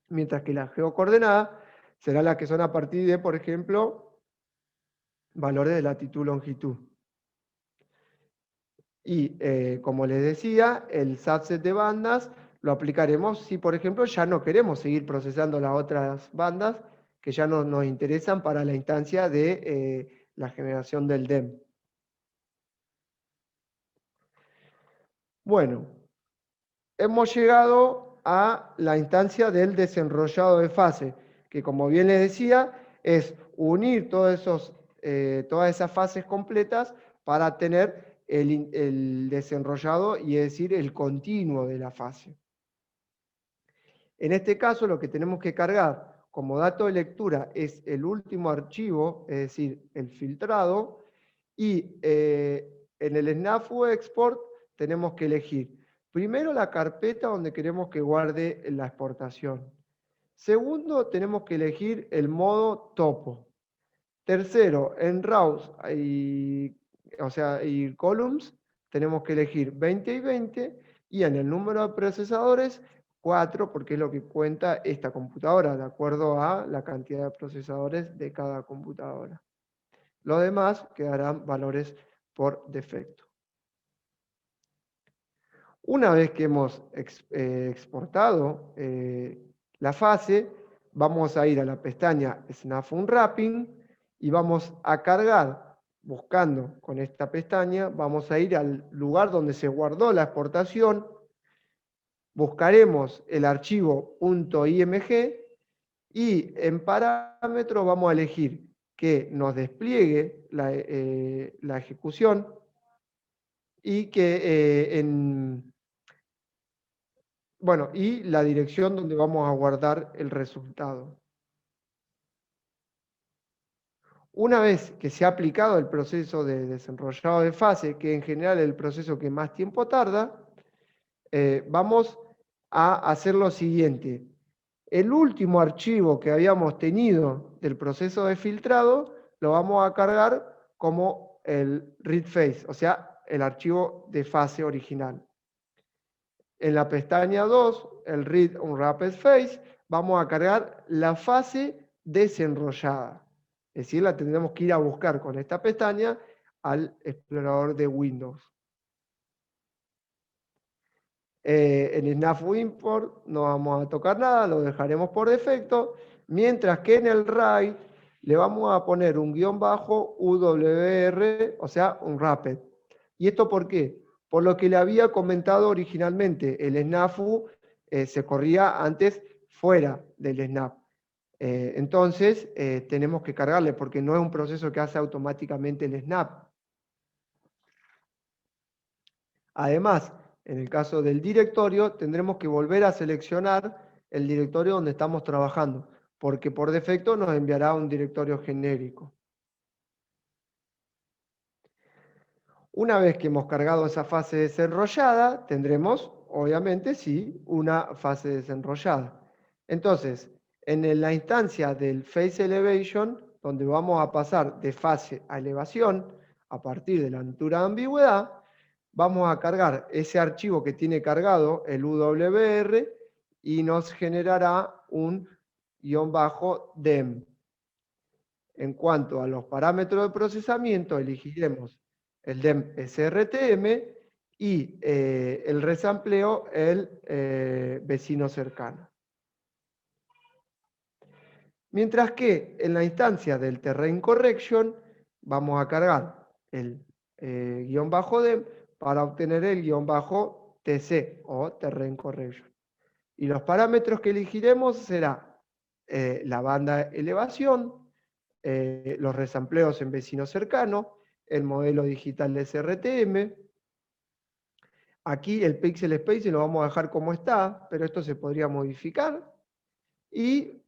Mientras que las geocoordenadas serán las que son a partir de, por ejemplo, valores de latitud, longitud. Y como les decía, el subset de bandas lo aplicaremos si, por ejemplo, ya no queremos seguir procesando las otras bandas que ya no nos interesan para la instancia de la generación del DEM. Bueno, hemos llegado a la instancia del desenrollado de fase, que como bien les decía, es unir todas esas fases completas para tener el desenrollado y es decir, el continuo de la fase. En este caso, lo que tenemos que cargar como dato de lectura es el último archivo, es decir, el filtrado, y en el SNAFU export tenemos que elegir primero la carpeta donde queremos que guarde la exportación. Segundo, tenemos que elegir el modo topo. Tercero, en rows y columns, tenemos que elegir 20 y 20, y en el número de procesadores, 4, porque es lo que cuenta esta computadora, de acuerdo a la cantidad de procesadores de cada computadora. Los demás quedarán valores por defecto. Una vez que hemos exportado la fase, vamos a ir a la pestaña Snap Unwrapping y vamos a cargar, buscando con esta pestaña, vamos a ir al lugar donde se guardó la exportación, buscaremos el archivo .img y en parámetros vamos a elegir que nos despliegue la ejecución y que y la dirección donde vamos a guardar el resultado. Una vez que se ha aplicado el proceso de desenrollado de fase, que en general es el proceso que más tiempo tarda, vamos a hacer lo siguiente. El último archivo que habíamos tenido del proceso de filtrado lo vamos a cargar como el read face, o sea, el archivo de fase original. En la pestaña 2, el Read Unwrapped Face, vamos a cargar la fase desenrollada. Es decir, la tendremos que ir a buscar con esta pestaña al explorador de Windows. En Snap Import no vamos a tocar nada, lo dejaremos por defecto, mientras que en el write le vamos a poner un guión bajo UWR, o sea, Unwrapped. ¿Y esto por qué? Por lo que le había comentado originalmente, el SNAFU se corría antes fuera del snap. Entonces, tenemos que cargarle, porque no es un proceso que hace automáticamente el snap. Además, en el caso del directorio, tendremos que volver a seleccionar el directorio donde estamos trabajando, porque por defecto nos enviará un directorio genérico. Una vez que hemos cargado esa fase desenrollada, tendremos, obviamente, sí, una fase desenrollada. Entonces, en la instancia del Face Elevation, donde vamos a pasar de fase a elevación, a partir de la altura de ambigüedad, vamos a cargar ese archivo que tiene cargado el UWR y nos generará un --dem. En cuanto a los parámetros de procesamiento, elegiremos el DEM SRTM y el resampleo, el vecino cercano. Mientras que en la instancia del Terrain Correction vamos a cargar el --dem para obtener el --tc o Terrain Correction. Y los parámetros que elegiremos será la banda elevación, los resampleos en vecino cercano, el modelo digital de SRTM. Aquí el pixel spacing lo vamos a dejar como está, pero esto se podría modificar. Y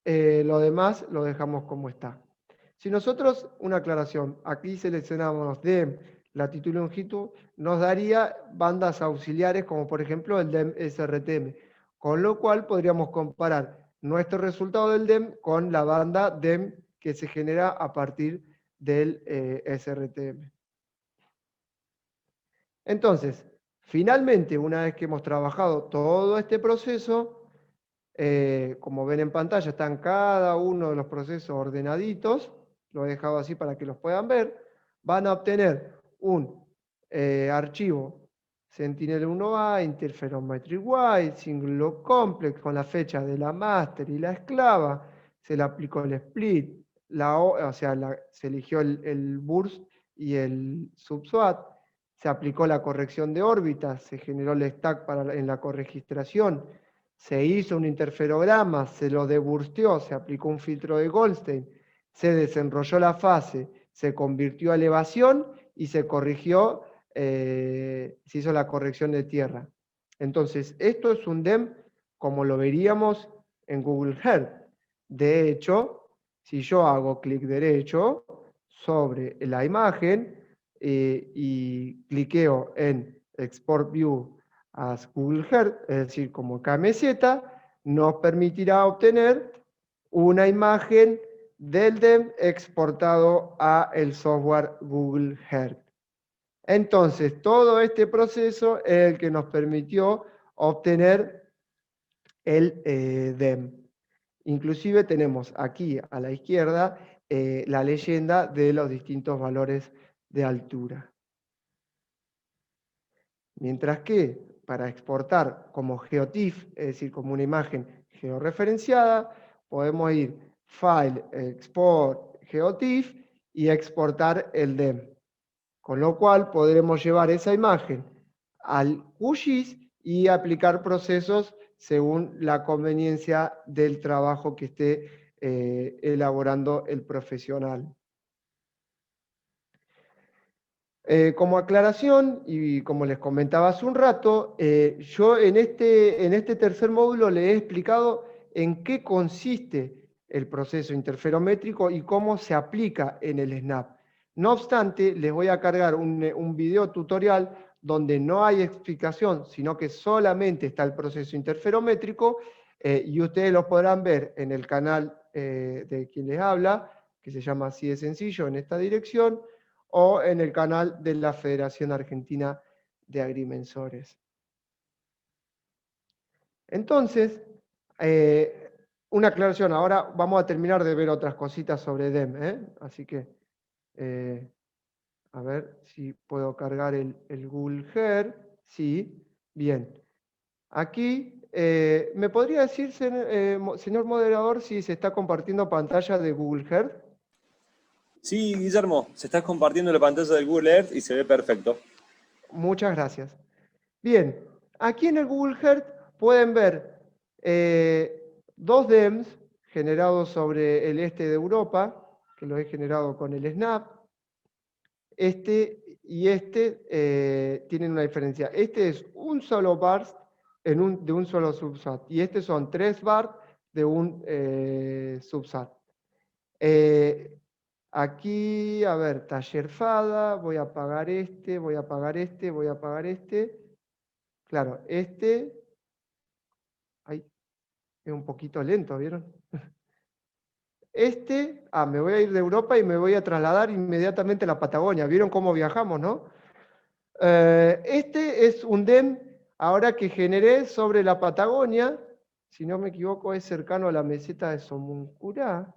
lo demás lo dejamos como está. Si nosotros, una aclaración, aquí seleccionamos DEM, latitud y longitud, nos daría bandas auxiliares como por ejemplo el DEM SRTM, con lo cual podríamos comparar nuestro resultado del DEM con la banda DEM que se genera a partir del SRTM. Entonces, finalmente, una vez que hemos trabajado todo este proceso, como ven en pantalla, están cada uno de los procesos ordenaditos, lo he dejado así para que los puedan ver, van a obtener un archivo Sentinel-1A, Interferometry Wide, Single Log Complex, con la fecha de la master y la esclava, se le aplicó el split, se eligió el burst y el subswat, se aplicó la corrección de órbitas, se generó el stack en la corregistración, se hizo un interferograma, se lo debursteó, se aplicó un filtro de Goldstein, se desenrolló la fase, se convirtió a elevación y se corrigió, se hizo la corrección de tierra. Entonces, esto es un DEM como lo veríamos en Google Earth. De hecho, si yo hago clic derecho sobre la imagen y cliqueo en Export View as Google Earth, es decir, como KMZ, nos permitirá obtener una imagen del DEM exportado a el software Google Earth. Entonces, todo este proceso es el que nos permitió obtener el DEM. Inclusive tenemos aquí a la izquierda la leyenda de los distintos valores de altura. Mientras que para exportar como GeoTIFF, es decir, como una imagen georreferenciada, podemos ir File, Export, GeoTIFF y exportar el DEM. Con lo cual podremos llevar esa imagen al QGIS y aplicar procesos según la conveniencia del trabajo que esté elaborando el profesional. Como aclaración, y como les comentaba hace un rato, yo en este tercer módulo le he explicado en qué consiste el proceso interferométrico y cómo se aplica en el SNAP. No obstante, les voy a cargar un video tutorial donde no hay explicación, sino que solamente está el proceso interferométrico, y ustedes lo podrán ver en el canal de quien les habla, que se llama Así de Sencillo, en esta dirección, o en el canal de la Federación Argentina de Agrimensores. Entonces, una aclaración, ahora vamos a terminar de ver otras cositas sobre DEM, así que, a ver si puedo cargar el Google Earth, sí, bien. Aquí, ¿me podría decir, señor moderador, si se está compartiendo pantalla de Google Earth? Sí, Guillermo, se está compartiendo la pantalla del Google Earth y se ve perfecto. Muchas gracias. Bien, aquí en el Google Earth pueden ver dos DEMs generados sobre el este de Europa, que lo he generado con el SNAP. Este y este tienen una diferencia. Este es un solo burst de un solo subsat, y este son 3 bars de un subsat. Aquí, a ver, taller FADA, voy a apagar este, voy a apagar este, voy a apagar este. Claro, este, ay, es un poquito lento, ¿vieron? Este, me voy a ir de Europa y me voy a trasladar inmediatamente a la Patagonia. ¿Vieron cómo viajamos, no? Este es un DEM ahora que generé sobre la Patagonia, si no me equivoco es cercano a la meseta de Somuncurá,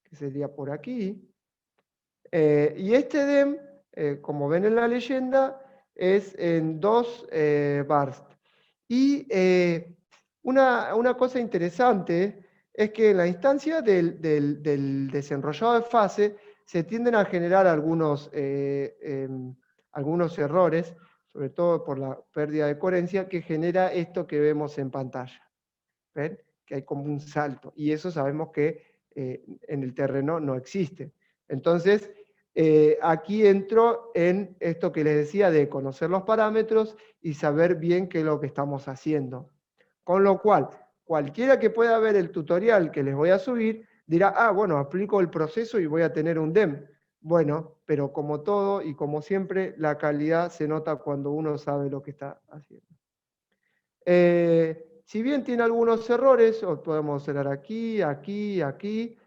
que sería por aquí. Y este DEM, como ven en la leyenda, es en 2 bars. Y una cosa interesante es que en la instancia del desenrollado de fase se tienden a generar algunos errores, sobre todo por la pérdida de coherencia, que genera esto que vemos en pantalla. ¿Ven? Que hay como un salto. Y eso sabemos que en el terreno no existe. Entonces, aquí entro en esto que les decía de conocer los parámetros y saber bien qué es lo que estamos haciendo. Con lo cual, cualquiera que pueda ver el tutorial que les voy a subir, dirá, bueno, aplico el proceso y voy a tener un DEM. Bueno, pero como todo y como siempre, la calidad se nota cuando uno sabe lo que está haciendo. Si bien tiene algunos errores, podemos cerrar aquí, aquí, aquí,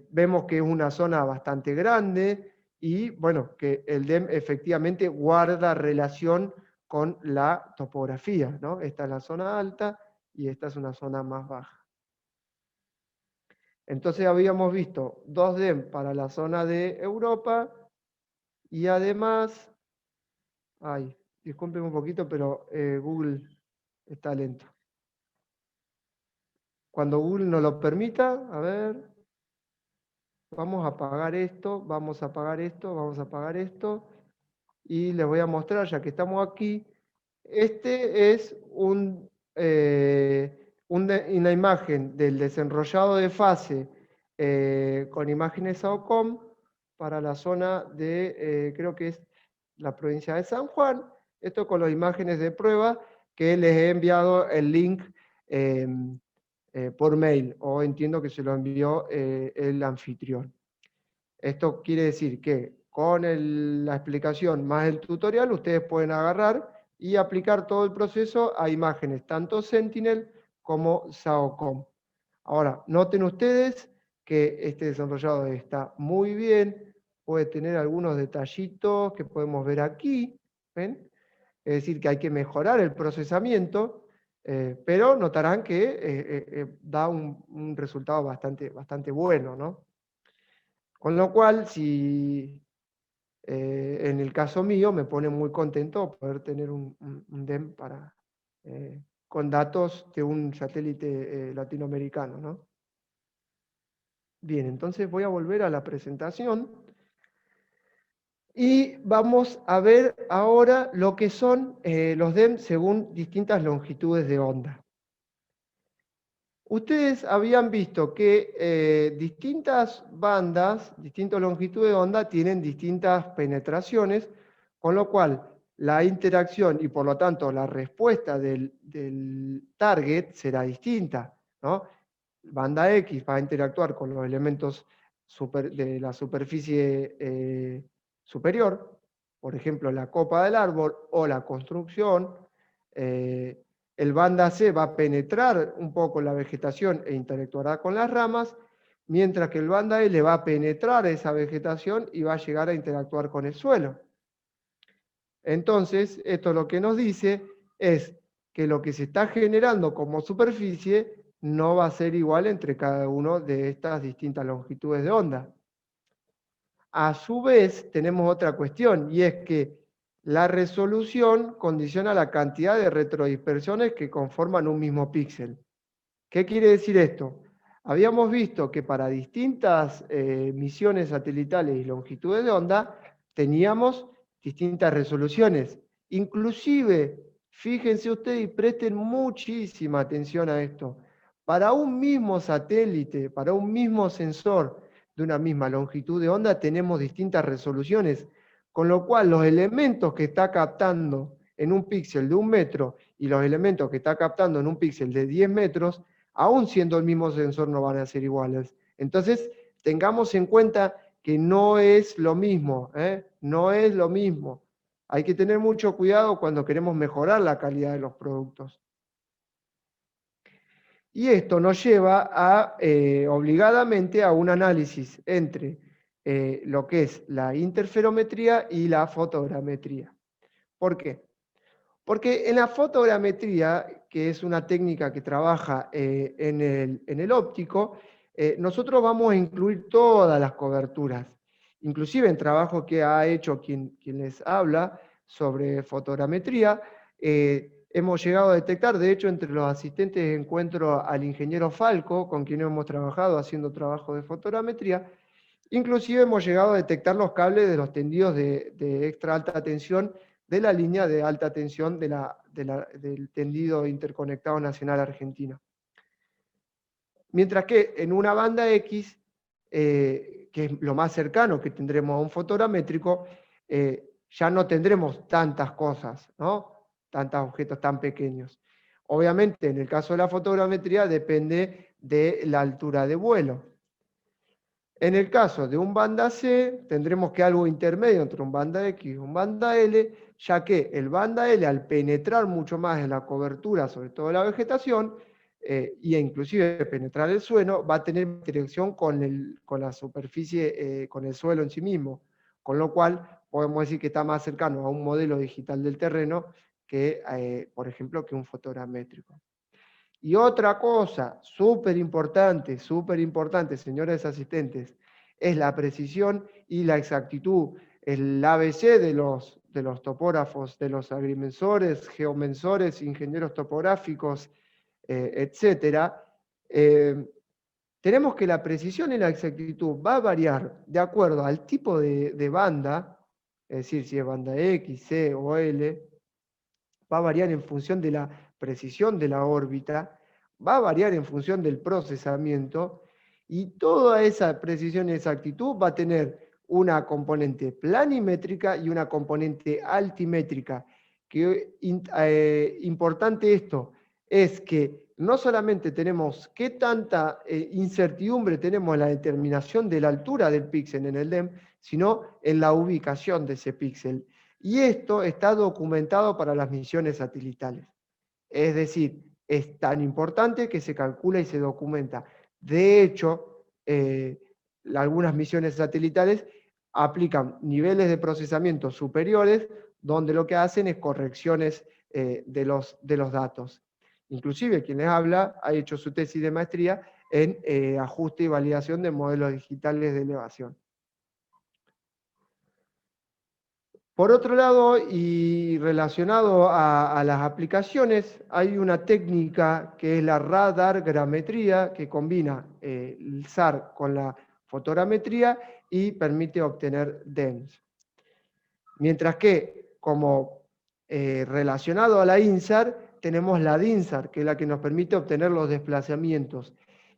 vemos que es una zona bastante grande y bueno, que el DEM efectivamente guarda relación con la topografía, ¿no? Esta es la zona alta y esta es una zona más baja. Entonces habíamos visto 2 DEM para la zona de Europa y además, disculpen un poquito, pero Google está lento. Cuando Google nos lo permita, a ver, vamos a apagar esto, vamos a apagar esto, vamos a apagar esto, y les voy a mostrar, ya que estamos aquí, este es una imagen del desenrollado de fase con imágenes AOCOM para la zona de, creo que es la provincia de San Juan, esto con las imágenes de prueba que les he enviado el link por mail, o entiendo que se lo envió el anfitrión. Esto quiere decir que con la explicación más el tutorial, ustedes pueden agarrar y aplicar todo el proceso a imágenes, tanto Sentinel como SAOCOM. Ahora, noten ustedes que este desarrollado está muy bien, puede tener algunos detallitos que podemos ver aquí, ¿ven? Es decir, que hay que mejorar el procesamiento, pero notarán que da un resultado bastante bueno, ¿no? Con lo cual, si en el caso mío me pone muy contento poder tener un DEM con datos de un satélite latinoamericano, ¿no? Bien, entonces voy a volver a la presentación y vamos a ver ahora lo que son los DEM según distintas longitudes de onda. Ustedes habían visto que distintas bandas, distintas longitudes de onda tienen distintas penetraciones, con lo cual la interacción y por lo tanto la respuesta del target será distinta, ¿no? Banda X va a interactuar con los elementos de la superficie superior, por ejemplo, la copa del árbol o la construcción. El banda C va a penetrar un poco la vegetación e interactuará con las ramas, mientras que el banda L va a penetrar esa vegetación y va a llegar a interactuar con el suelo. Entonces, esto lo que nos dice es que lo que se está generando como superficie no va a ser igual entre cada uno de estas distintas longitudes de onda. A su vez, tenemos otra cuestión, y es que la resolución condiciona la cantidad de retrodispersiones que conforman un mismo píxel. ¿Qué quiere decir esto? Habíamos visto que para distintas misiones satelitales y longitudes de onda teníamos distintas resoluciones. Inclusive, fíjense ustedes y presten muchísima atención a esto. Para un mismo satélite, para un mismo sensor de una misma longitud de onda, tenemos distintas resoluciones, con lo cual los elementos que está captando en un píxel de 1 metro y los elementos que está captando en un píxel de 10 metros, aún siendo el mismo sensor, no van a ser iguales. Entonces, tengamos en cuenta que no es lo mismo, no es lo mismo. Hay que tener mucho cuidado cuando queremos mejorar la calidad de los productos. Y esto nos lleva obligadamente a un análisis entre lo que es la interferometría y la fotogrametría. ¿Por qué? Porque en la fotogrametría, que es una técnica que trabaja en el óptico, nosotros vamos a incluir todas las coberturas. Inclusive en trabajo que ha hecho quien les habla sobre fotogrametría, hemos llegado a detectar, de hecho, entre los asistentes encuentro al ingeniero Falco, con quien hemos trabajado haciendo trabajo de fotogrametría. Inclusive hemos llegado a detectar los cables de los tendidos de extra alta tensión de la línea de alta tensión del tendido interconectado nacional argentino. Mientras que en una banda X, que es lo más cercano que tendremos a un fotogramétrico, ya no tendremos tantas cosas, ¿no? Tantos objetos tan pequeños. Obviamente, en el caso de la fotogrametría depende de la altura de vuelo. En el caso de un banda C, tendremos que algo intermedio entre un banda X y un banda L, ya que el banda L, al penetrar mucho más en la cobertura, sobre todo la vegetación, e inclusive penetrar el suelo, va a tener interacción con la superficie, con el suelo en sí mismo, con lo cual podemos decir que está más cercano a un modelo digital del terreno que, por ejemplo, que un fotogramétrico. Y otra cosa súper importante, señores asistentes, es la precisión y la exactitud. El ABC de los topógrafos, de los agrimensores, geomensores, ingenieros topográficos, etcétera, tenemos que la precisión y la exactitud va a variar de acuerdo al tipo de banda, es decir, si es banda X, C o L, va a variar en función de la precisión de la órbita, va a variar en función del procesamiento, y toda esa precisión y exactitud va a tener una componente planimétrica y una componente altimétrica. Importante esto es que no solamente tenemos qué tanta incertidumbre tenemos en la determinación de la altura del píxel en el DEM, sino en la ubicación de ese píxel. Y esto está documentado para las misiones satelitales. Es decir, es tan importante que se calcula y se documenta. De hecho, algunas misiones satelitales aplican niveles de procesamiento superiores donde lo que hacen es correcciones de los datos. Inclusive quien les habla ha hecho su tesis de maestría en ajuste y validación de modelos digitales de elevación. Por otro lado, y relacionado a las aplicaciones, hay una técnica que es la radargrametría, que combina el SAR con la fotogrametría y permite obtener DEMS. Mientras que, como relacionado a la INSAR, tenemos la DINSAR, que es la que nos permite obtener los desplazamientos.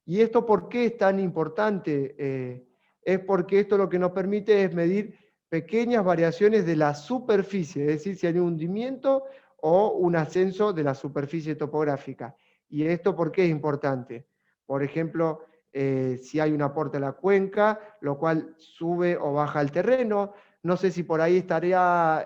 ¿Y esto por qué es tan importante? Es porque esto lo que nos permite es medir pequeñas variaciones de la superficie, es decir, si hay un hundimiento o un ascenso de la superficie topográfica. ¿Y esto por qué es importante? Por ejemplo, si hay un aporte a la cuenca, lo cual sube o baja el terreno. No sé si por ahí estaría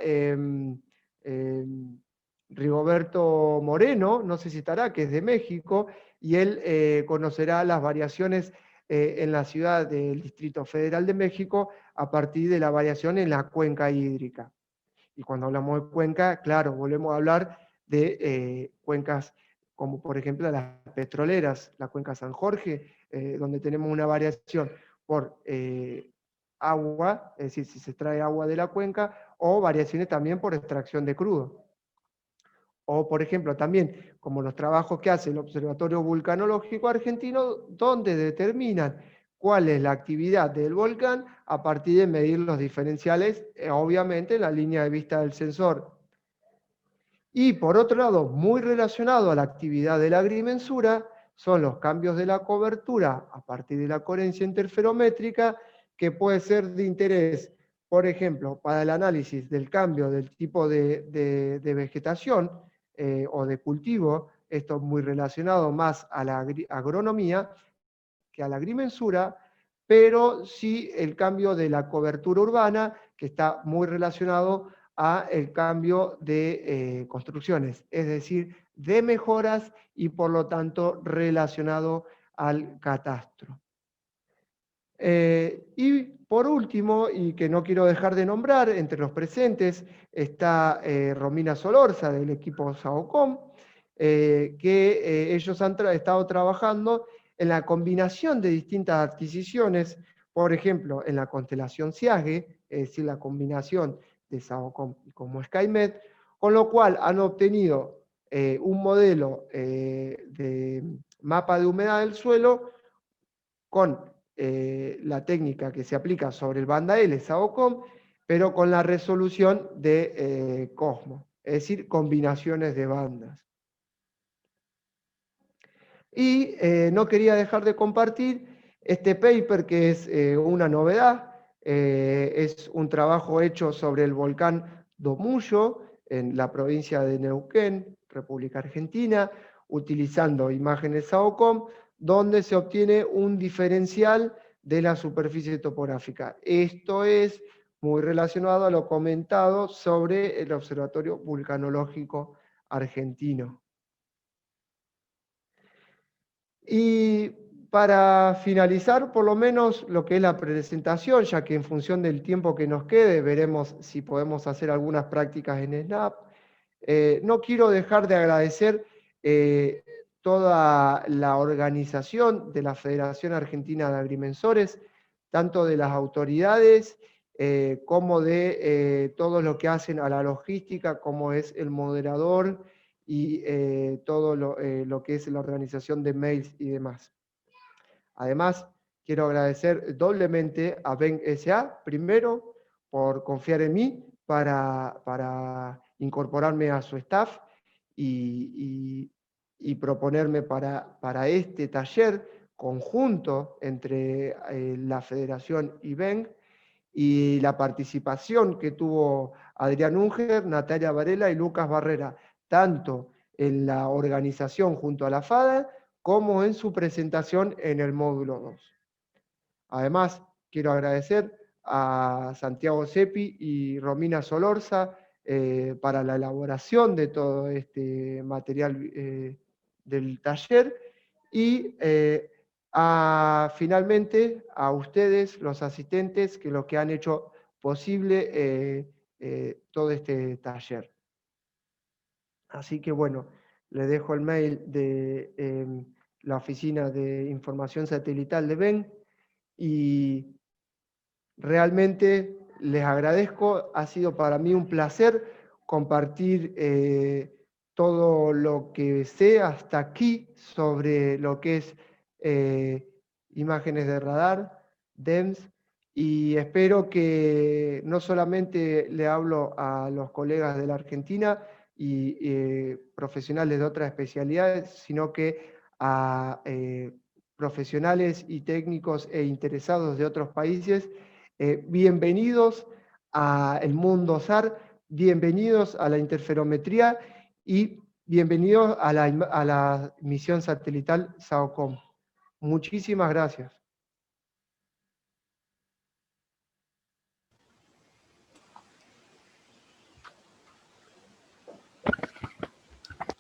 Rigoberto Moreno, no sé si estará, que es de México, y él conocerá las variaciones en la ciudad del Distrito Federal de México a partir de la variación en la cuenca hídrica. Y cuando hablamos de cuenca, claro, volvemos a hablar de cuencas como por ejemplo las petroleras, la cuenca San Jorge, donde tenemos una variación por agua, es decir, si se extrae agua de la cuenca, o variaciones también por extracción de crudo. O, por ejemplo, también como los trabajos que hace el Observatorio Vulcanológico Argentino, donde determinan cuál es la actividad del volcán a partir de medir los diferenciales, obviamente en la línea de vista del sensor. Y por otro lado, muy relacionado a la actividad de la agrimensura, son los cambios de la cobertura a partir de la coherencia interferométrica, que puede ser de interés, por ejemplo, para el análisis del cambio del tipo de vegetación o de cultivo, esto muy relacionado más a la agronomía que a la agrimensura, pero sí el cambio de la cobertura urbana, que está muy relacionado a el cambio de construcciones, es decir, de mejoras y por lo tanto relacionado al catastro. Y por último, y que no quiero dejar de nombrar, entre los presentes está Romina Solorza del equipo SAOCOM, que ellos han estado trabajando en la combinación de distintas adquisiciones, por ejemplo, en la constelación SIAGE, es decir, la combinación de SAOCOM como SkyMed, con lo cual han obtenido un modelo de mapa de humedad del suelo con la técnica que se aplica sobre el banda L, SAOCOM, pero con la resolución de Cosmo, es decir, combinaciones de bandas. Y no quería dejar de compartir este paper que es una novedad, es un trabajo hecho sobre el volcán Domuyo en la provincia de Neuquén, República Argentina, utilizando imágenes SAOCOM, donde se obtiene un diferencial de la superficie topográfica. Esto es muy relacionado a lo comentado sobre el Observatorio Vulcanológico Argentino. Y para finalizar, por lo menos lo que es la presentación, ya que en función del tiempo que nos quede, veremos si podemos hacer algunas prácticas en Snap. No quiero dejar de agradecer toda la organización de la Federación Argentina de Agrimensores, tanto de las autoridades como de todo lo que hacen a la logística, como es el moderador y todo lo que es la organización de mails y demás. Además, quiero agradecer doblemente a Ben S.A., primero, por confiar en mí para incorporarme a su staff y proponerme para este taller conjunto entre la Federación y Ben, y la participación que tuvo Adrián Unger, Natalia Varela y Lucas Barrera, tanto en la organización junto a la FADA como en su presentación en el módulo 2. Además, quiero agradecer a Santiago Seppi y Romina Solorza para la elaboración de todo este material del taller y finalmente a ustedes, los asistentes, que los que han hecho posible todo este taller. Así que bueno, les dejo el mail de la Oficina de Información Satelital de BEN y realmente les agradezco, ha sido para mí un placer compartir todo lo que sé hasta aquí sobre lo que es imágenes de radar, DEMS, y espero que no solamente le hablo a los colegas de la Argentina y profesionales de otras especialidades, sino que a profesionales y técnicos e interesados de otros países. Bienvenidos a el mundo SAR, bienvenidos a la interferometría y bienvenidos a la misión satelital SAOCOM. Muchísimas gracias.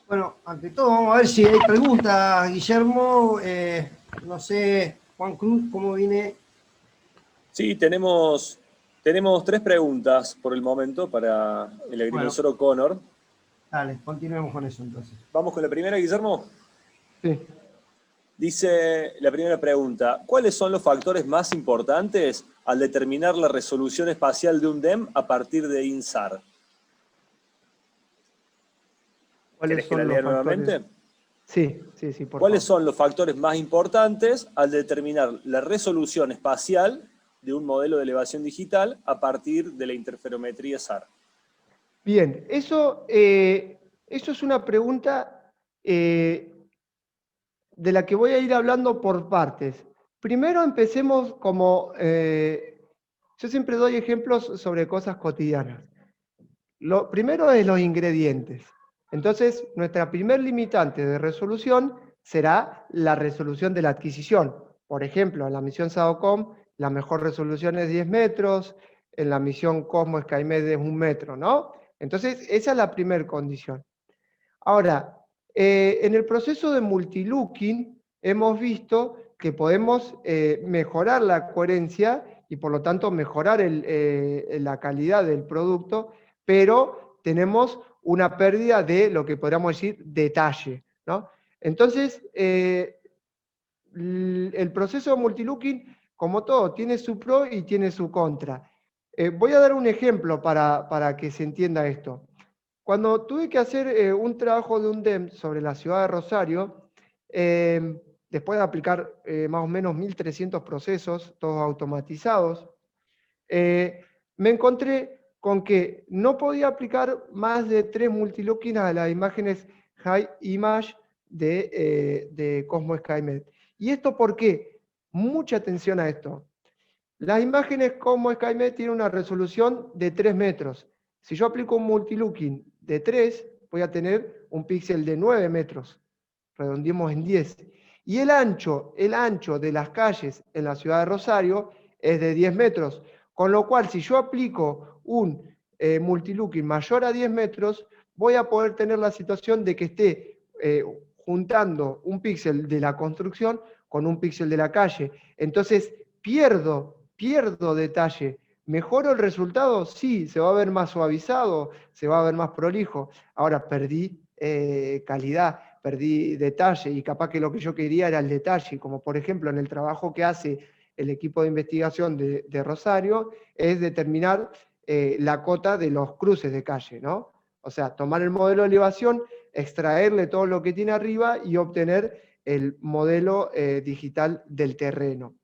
Bueno, ante todo vamos a ver si hay preguntas, Guillermo. No sé, Juan Cruz, ¿cómo viene? Sí, tenemos 3 preguntas por el momento para el agrimensor O'Connor. Dale, continuemos con eso entonces. Vamos con la primera, Guillermo. Sí. Dice la primera pregunta, ¿cuáles son los factores más importantes al determinar la resolución espacial de un DEM a partir de INSAR? ¿Querés que la lea nuevamente? Sí, por ¿Cuáles favor. son los factores más importantes al determinar la resolución espacial de un modelo de elevación digital a partir de la interferometría SAR? Bien, eso es una pregunta de la que voy a ir hablando por partes. Primero empecemos yo siempre doy ejemplos sobre cosas cotidianas. Lo primero es los ingredientes. Entonces, nuestra primer limitante de resolución será la resolución de la adquisición. Por ejemplo, en la misión SAOCOM, la mejor resolución es 10 metros, en la misión Cosmo SkyMed es 1 metro, ¿no? Entonces, esa es la primera condición. Ahora, en el proceso de multilooking hemos visto que podemos mejorar la coherencia y por lo tanto mejorar la calidad del producto, pero tenemos una pérdida de lo que podríamos decir detalle, ¿no? Entonces, el proceso de multilooking, como todo, tiene su pro y tiene su contra. Voy a dar un ejemplo para que se entienda esto. Cuando tuve que hacer un trabajo de un DEM sobre la ciudad de Rosario, después de aplicar más o menos 1.300 procesos, todos automatizados, me encontré con que no podía aplicar más de 3 multilooking a las imágenes High Image de Cosmo SkyMed. ¿Y esto por qué? Mucha atención a esto. Las imágenes Cosmo SkyMed tienen una resolución de 3 metros. Si yo aplico un multilooking de 3, voy a tener un píxel de 9 metros. Redondeemos en 10. Y el ancho de las calles en la ciudad de Rosario es de 10 metros. Con lo cual, si yo aplico un multilooking mayor a 10 metros, voy a poder tener la situación de que esté juntando un píxel de la construcción con un píxel de la calle. Entonces, pierdo detalle. ¿Mejoro el resultado? Sí, se va a ver más suavizado, se va a ver más prolijo. Ahora, perdí calidad, perdí detalle y capaz que lo que yo quería era el detalle, como por ejemplo en el trabajo que hace el equipo de investigación de Rosario, es determinar la cota de los cruces de calle, ¿no? O sea, tomar el modelo de elevación, extraerle todo lo que tiene arriba y obtener el modelo digital del terreno.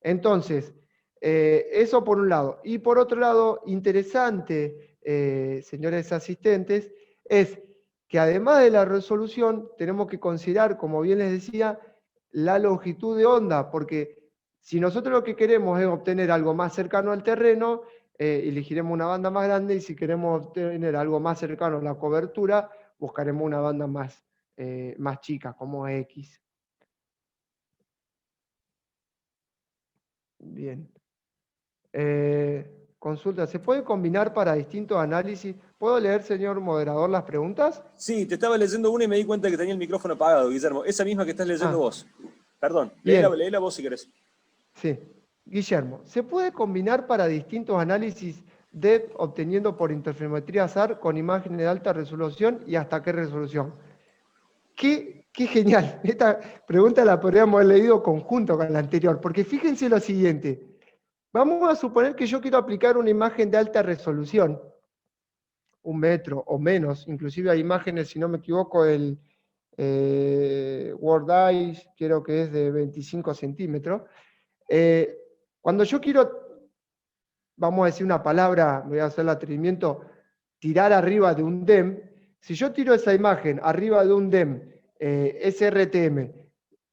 Entonces, eso por un lado. Y por otro lado, interesante, señores asistentes, es que además de la resolución, tenemos que considerar, como bien les decía, la longitud de onda, porque si nosotros lo que queremos es obtener algo más cercano al terreno, elegiremos una banda más grande, y si queremos obtener algo más cercano a la cobertura, buscaremos una banda más chica, como X. Bien. Consulta, ¿se puede combinar para distintos análisis? ¿Puedo leer, señor moderador, las preguntas? Sí, te estaba leyendo una y me di cuenta que tenía el micrófono apagado, Guillermo. Esa misma que estás leyendo vos. Perdón, Bien. léela vos si querés. Sí. Guillermo, ¿se puede combinar para distintos análisis depth obteniendo por interferometría SAR con imágenes de alta resolución y hasta qué resolución? Qué genial. Esta pregunta la podríamos haber leído conjunto con la anterior, porque fíjense lo siguiente. Vamos a suponer que yo quiero aplicar una imagen de alta resolución, 1 metro o menos, inclusive hay imágenes, si no me equivoco, el WordEye, creo que es de 25 centímetros. Cuando yo quiero, vamos a decir una palabra, voy a hacer el atrevimiento, tirar arriba de un DEM, si yo tiro esa imagen arriba de un DEM SRTM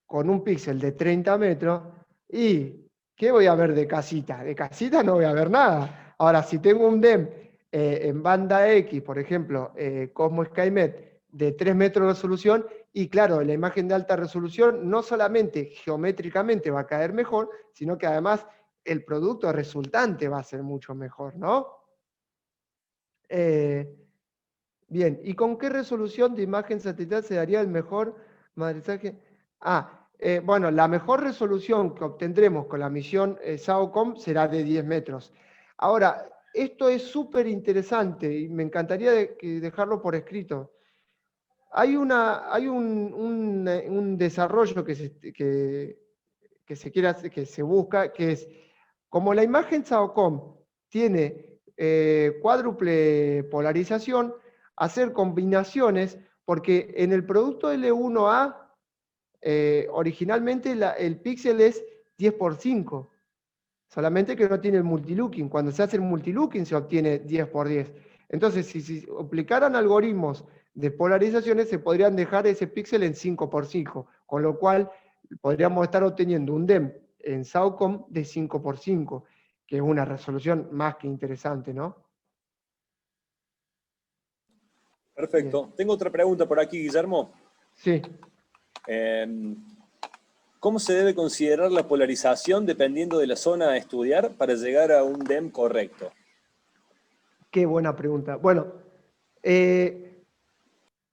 con un píxel de 30 metros, ¿y qué voy a ver de casita? De casita no voy a ver nada. Ahora, si tengo un DEM en banda X, por ejemplo, Cosmo SkyMet, de 3 metros de resolución, y claro, la imagen de alta resolución no solamente geométricamente va a caer mejor, sino que además el producto resultante va a ser mucho mejor, ¿no? Bien, ¿y con qué resolución de imagen satelital se daría el mejor madrizaje? Bueno, la mejor resolución que obtendremos con la misión SAOCOM será de 10 metros. Ahora, esto es súper interesante y me encantaría dejarlo por escrito. Hay un desarrollo que se quiere hacer, que se busca, que es, como la imagen SAOCOM tiene cuádruple polarización, hacer combinaciones, porque en el producto L1A, originalmente el píxel es 10×5, solamente que no tiene el multilooking. Cuando se hace el multilooking se obtiene 10×10. Entonces, si aplicaran algoritmos de polarizaciones, se podrían dejar ese píxel en 5×5, con lo cual podríamos estar obteniendo un DEM en SAOCOM de 5×5, que es una resolución más que interesante, ¿no? Perfecto. Bien. Tengo otra pregunta por aquí, Guillermo. Sí. ¿Cómo se debe considerar la polarización dependiendo de la zona a estudiar para llegar a un DEM correcto? Qué buena pregunta. Bueno, en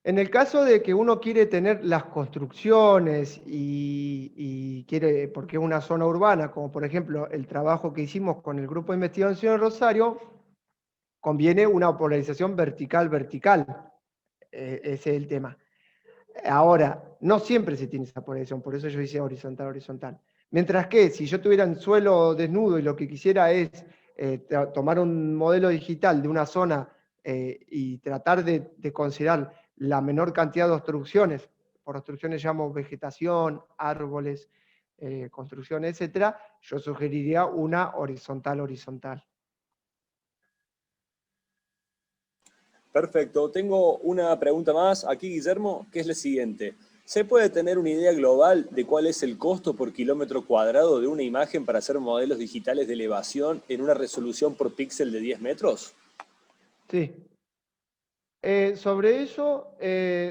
el caso de que uno quiere tener las construcciones y quiere, porque es una zona urbana, como por ejemplo el trabajo que hicimos con el grupo de investigación de Rosario, conviene una polarización vertical-vertical. Ese es el tema. Ahora, no siempre se tiene esa polarización, por eso yo hice horizontal-horizontal. Mientras que si yo tuviera un suelo desnudo y lo que quisiera es tomar un modelo digital de una zona y tratar de considerar la menor cantidad de obstrucciones, por obstrucciones llamo vegetación, árboles, construcciones, etcétera, yo sugeriría una horizontal-horizontal. Perfecto. Tengo una pregunta más aquí, Guillermo, que es la siguiente. ¿Se puede tener una idea global de cuál es el costo por kilómetro cuadrado de una imagen para hacer modelos digitales de elevación en una resolución por píxel de 10 metros? Sí. Sobre eso,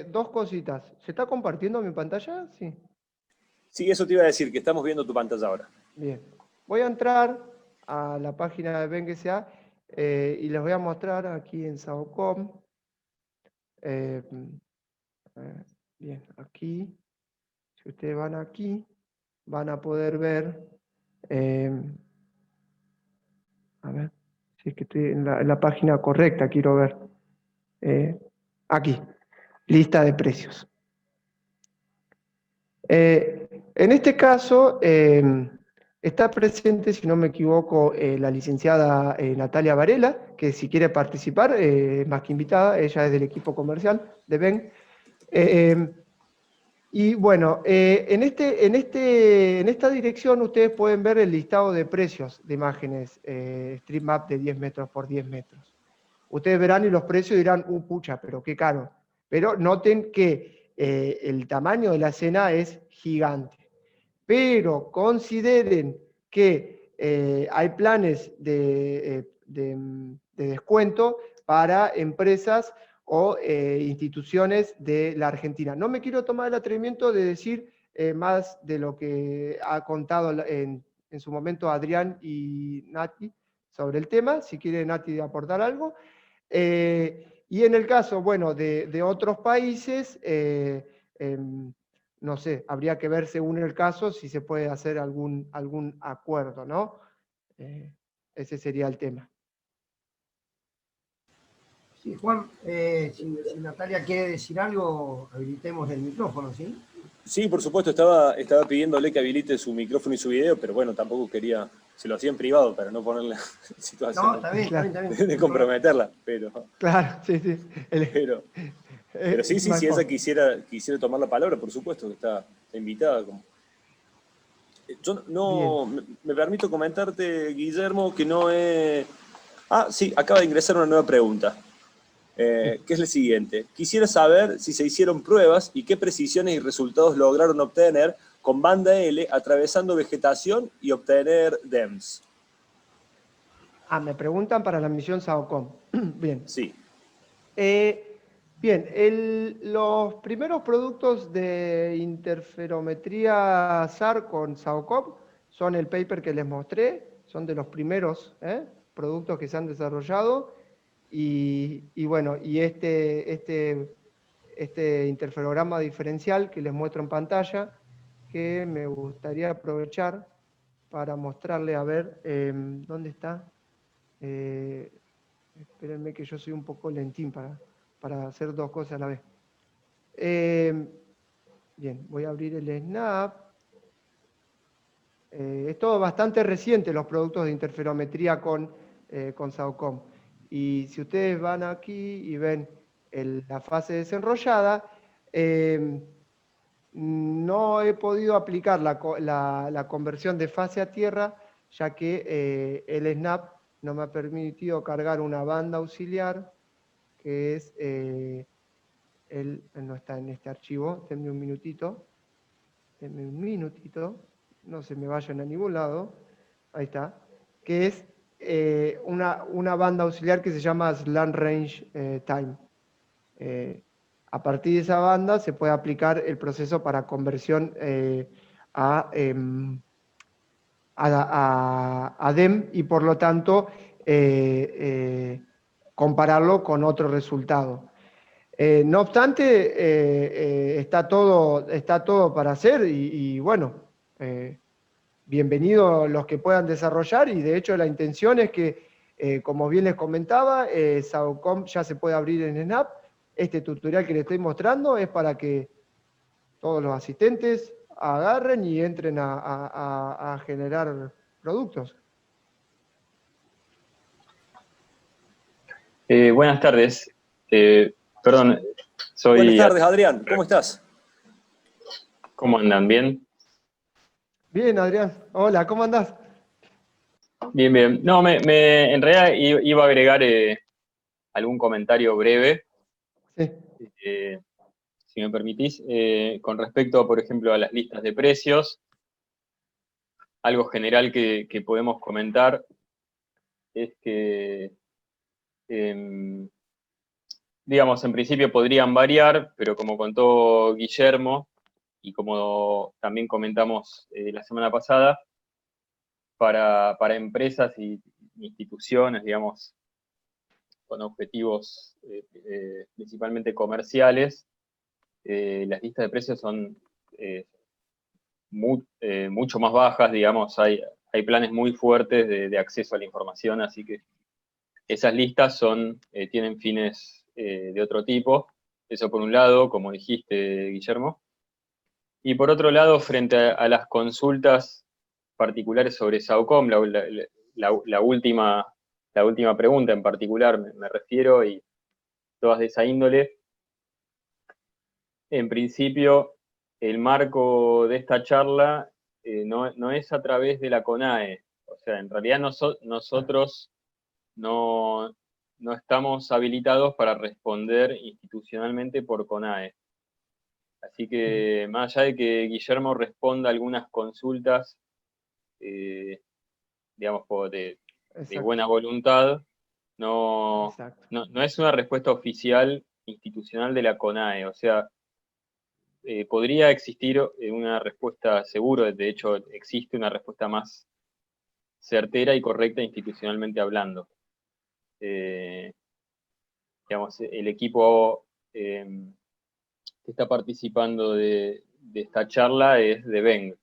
dos cositas. ¿Se está compartiendo mi pantalla? Sí. Sí, eso te iba a decir, que estamos viendo tu pantalla ahora. Bien. Voy a entrar a la página de BenGSA y les voy a mostrar aquí en SAOCOM. Bien, aquí. Si ustedes van aquí, van a poder ver. A ver, si es que estoy en la página correcta, quiero ver. Aquí, lista de precios. En este caso, está presente, si no me equivoco, la licenciada Natalia Varela, que si quiere participar, más que invitada, ella es del equipo comercial de Ben. Y bueno, en esta dirección ustedes pueden ver el listado de precios de imágenes StreetMap de 10 metros por 10 metros. Ustedes verán y los precios dirán, pucha, pero qué caro. Pero noten que el tamaño de la escena es gigante. Pero consideren que hay planes de descuento para empresas o instituciones de la Argentina. No me quiero tomar el atrevimiento de decir más de lo que ha contado en su momento Adrián y Nati sobre el tema, si quiere Nati aportar algo. Y en el caso, bueno, de otros países, no sé, habría que ver según el caso si se puede hacer algún acuerdo, ¿no? Ese sería el tema. Sí, Juan, si Natalia quiere decir algo, habilitemos el micrófono, ¿sí? Sí, por supuesto, estaba pidiéndole que habilite su micrófono y su video, pero bueno, tampoco quería, se lo hacía en privado para no ponerle en No, situación está bien, está bien, está bien. de No hay problema. comprometerla, pero, Claro, sí, sí. pero, pero sí, si ella Mejor. quisiera tomar la palabra, por supuesto que está invitada. Yo Bien. no, me permito comentarte, Guillermo, que no he... Ah, sí, acaba de ingresar una nueva pregunta, Sí. que es la siguiente. Quisiera saber si se hicieron pruebas y qué precisiones y resultados lograron obtener con banda L atravesando vegetación y obtener DEMS. Me preguntan para la misión SAOCOM. Bien. Sí, Bien, los primeros productos de interferometría SAR con SAOCOM son el paper que les mostré, son de los primeros productos que se han desarrollado. Y bueno, y este interferograma diferencial que les muestro en pantalla, que me gustaría aprovechar para mostrarle, a ver, ¿dónde está? Espérenme que yo soy un poco lentín para hacer dos cosas a la vez. Bien, voy a abrir el Snap. Es todo bastante reciente los productos de interferometría con SAOCOM. Y si ustedes van aquí y ven la fase desenrollada, no he podido aplicar la conversión de fase a tierra, ya que el Snap no me ha permitido cargar una banda auxiliar, que es, no está en este archivo, denme un minutito, no se me vayan a ningún lado, ahí está, que es una banda auxiliar que se llama Slant Range Time. A partir de esa banda se puede aplicar el proceso para conversión a, a DEM y por lo tanto compararlo con otro resultado. No obstante, está todo para hacer y bueno, bienvenidos los que puedan desarrollar y de hecho la intención es que, como bien les comentaba, SAOCOM ya se puede abrir en Snap. Este tutorial que les estoy mostrando es para que todos los asistentes agarren y entren a generar productos. Buenas tardes. Perdón, buenas soy... tardes, Adrián, ¿cómo estás? ¿Cómo andan? ¿Bien? Bien, Adrián. Hola, ¿cómo andás? Bien, bien. No, en realidad iba a agregar algún comentario breve, Sí, si me permitís, con respecto, por ejemplo, a las listas de precios. Algo general que podemos comentar es que, digamos, en principio podrían variar, pero como contó Guillermo, y como también comentamos la semana pasada, para empresas y instituciones, digamos, con objetivos principalmente comerciales, las listas de precios son mucho más bajas, digamos, hay planes muy fuertes de acceso a la información, así que esas listas tienen fines de otro tipo. Eso por un lado, como dijiste, Guillermo. Y por otro lado, frente a las consultas particulares sobre SAOCOM, la última pregunta en particular me refiero, y todas de esa índole, en principio, el marco de esta charla no es a través de la CONAE. O sea, en realidad nosotros no estamos habilitados para responder institucionalmente por CONAE. Así que, más allá de que Guillermo responda algunas consultas, digamos, de exacto, buena voluntad, no exacto. es una respuesta oficial institucional de la CONAE. O sea, podría existir una respuesta, seguro, de hecho existe una respuesta más certera y correcta institucionalmente hablando. digamos, el equipo que está participando de esta charla es de Beng.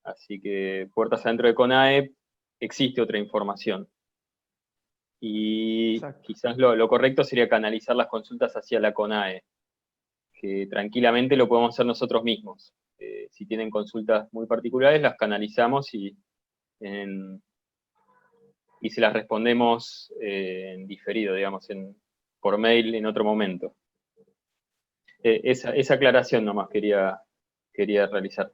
Así que puertas adentro de CONAE existe otra información. Y Exacto. quizás lo correcto sería canalizar las consultas hacia la CONAE, que tranquilamente lo podemos hacer nosotros mismos. Si tienen consultas muy particulares, las canalizamos y se las respondemos en diferido, digamos, por mail en otro momento. Esa aclaración nomás quería realizar.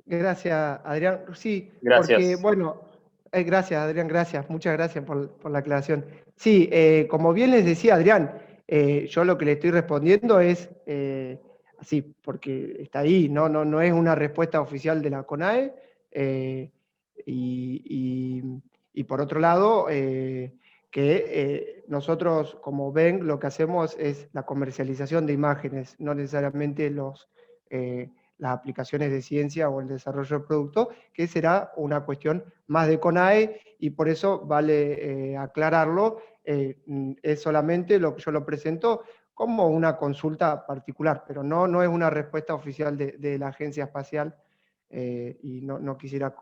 Gracias, Adrián. Sí, porque, Gracias. bueno, gracias, Adrián, gracias. Muchas gracias por la aclaración. Sí, como bien les decía, Adrián, yo lo que le estoy respondiendo es así, porque está ahí, no es una respuesta oficial de la CONAE. Y por otro lado, que nosotros como ven lo que hacemos es la comercialización de imágenes, no necesariamente las aplicaciones de ciencia o el desarrollo del producto, que será una cuestión más de CONAE, y por eso vale aclararlo, es solamente lo que yo lo presento como una consulta particular, pero no es una respuesta oficial de la Agencia Espacial, y no quisiera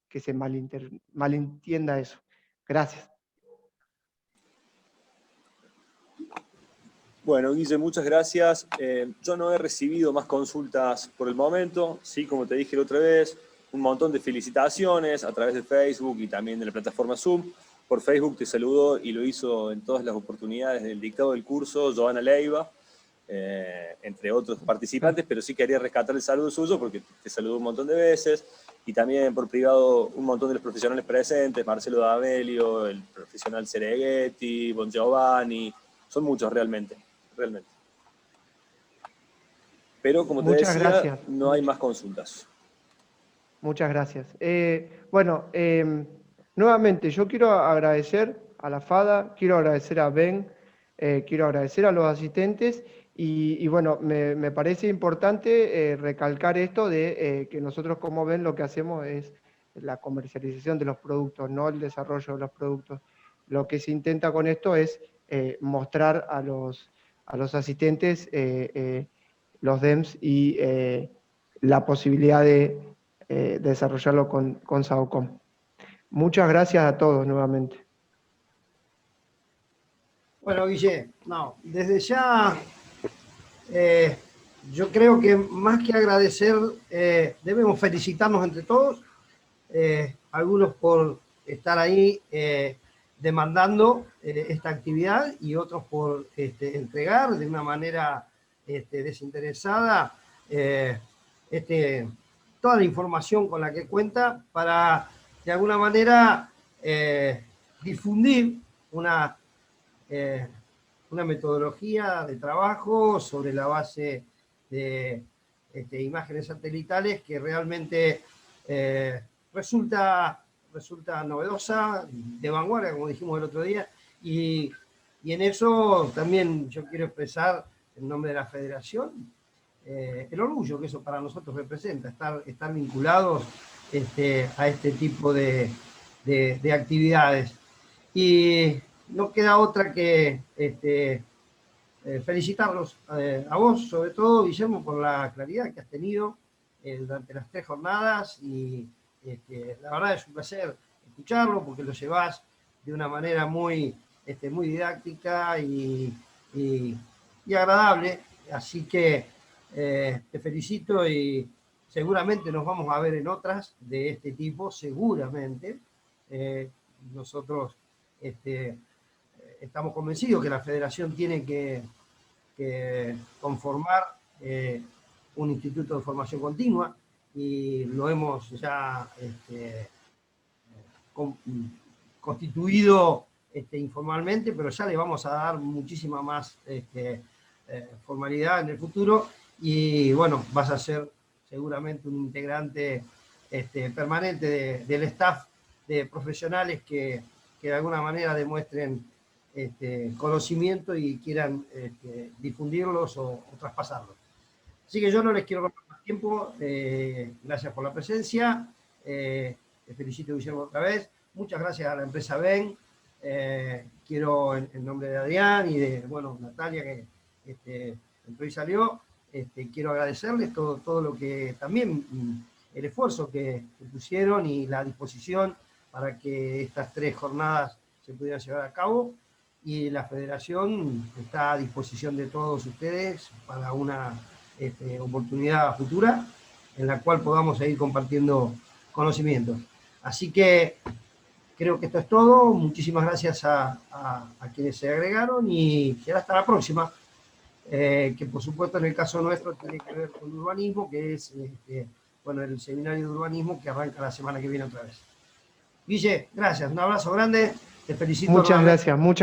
que se malentienda eso. Gracias. Bueno, Guille, muchas gracias. Yo no he recibido más consultas por el momento. Sí, como te dije la otra vez, un montón de felicitaciones a través de Facebook y también de la plataforma Zoom. Por Facebook te saludó y lo hizo en todas las oportunidades del dictado del curso Joana Leiva, entre otros participantes, pero sí quería rescatar el saludo suyo porque te saludó un montón de veces. Y también por privado un montón de los profesionales presentes, Marcelo D'Amelio, el profesional Cereghetti, Bon Giovanni, son muchos realmente. Pero como te Muchas decía, gracias. no hay más consultas. Muchas gracias. Bueno, nuevamente yo quiero agradecer a la FADA, quiero agradecer a Ben, quiero agradecer a los asistentes y bueno, me parece importante recalcar esto de que nosotros como Ben lo que hacemos es la comercialización de los productos, no el desarrollo de los productos. Lo que se intenta con esto es mostrar a los asistentes los DEMS y la posibilidad de desarrollarlo con SAOCOM. Muchas gracias a todos nuevamente. Bueno, Guille, no, desde ya yo creo que más que agradecer, debemos felicitarnos entre todos, algunos por estar ahí demandando esta actividad y otros por entregar de una manera desinteresada toda la información con la que cuenta para, de alguna manera, difundir una metodología de trabajo sobre la base de imágenes satelitales que realmente resulta novedosa, de vanguardia, como dijimos el otro día, y en eso también yo quiero expresar en nombre de la Federación el orgullo que eso para nosotros representa, estar vinculados a este tipo de actividades. Y no queda otra que felicitarlos a vos, sobre todo, Guillermo, por la claridad que has tenido durante las 3 jornadas y la verdad es un placer escucharlo porque lo llevas de una manera muy didáctica y agradable, así que te felicito y seguramente nos vamos a ver en otras de este tipo, seguramente. Nosotros estamos convencidos que la Federación tiene que conformar un instituto de formación continua y lo hemos ya constituido informalmente, pero ya le vamos a dar muchísima más formalidad en el futuro y bueno, vas a ser seguramente un integrante permanente del staff de profesionales que de alguna manera demuestren conocimiento y quieran difundirlos o traspasarlos. Así que yo no les quiero robar más tiempo. Gracias por la presencia. Te felicito, Guillermo, otra vez. Muchas gracias a la empresa Ben quiero, en nombre de Adrián y de, bueno, Natalia, que entró y salió, quiero agradecerles todo lo que también, el esfuerzo que pusieron y la disposición para que estas 3 jornadas se pudieran llevar a cabo, y la federación está a disposición de todos ustedes para una oportunidad futura en la cual podamos seguir compartiendo conocimientos. Así que creo que esto es todo. Muchísimas gracias a quienes se agregaron y será hasta la próxima. Que por supuesto en el caso nuestro tiene que ver con urbanismo, que es bueno, el seminario de urbanismo que arranca la semana que viene otra vez. Guille, gracias, un abrazo grande, te felicito. Muchas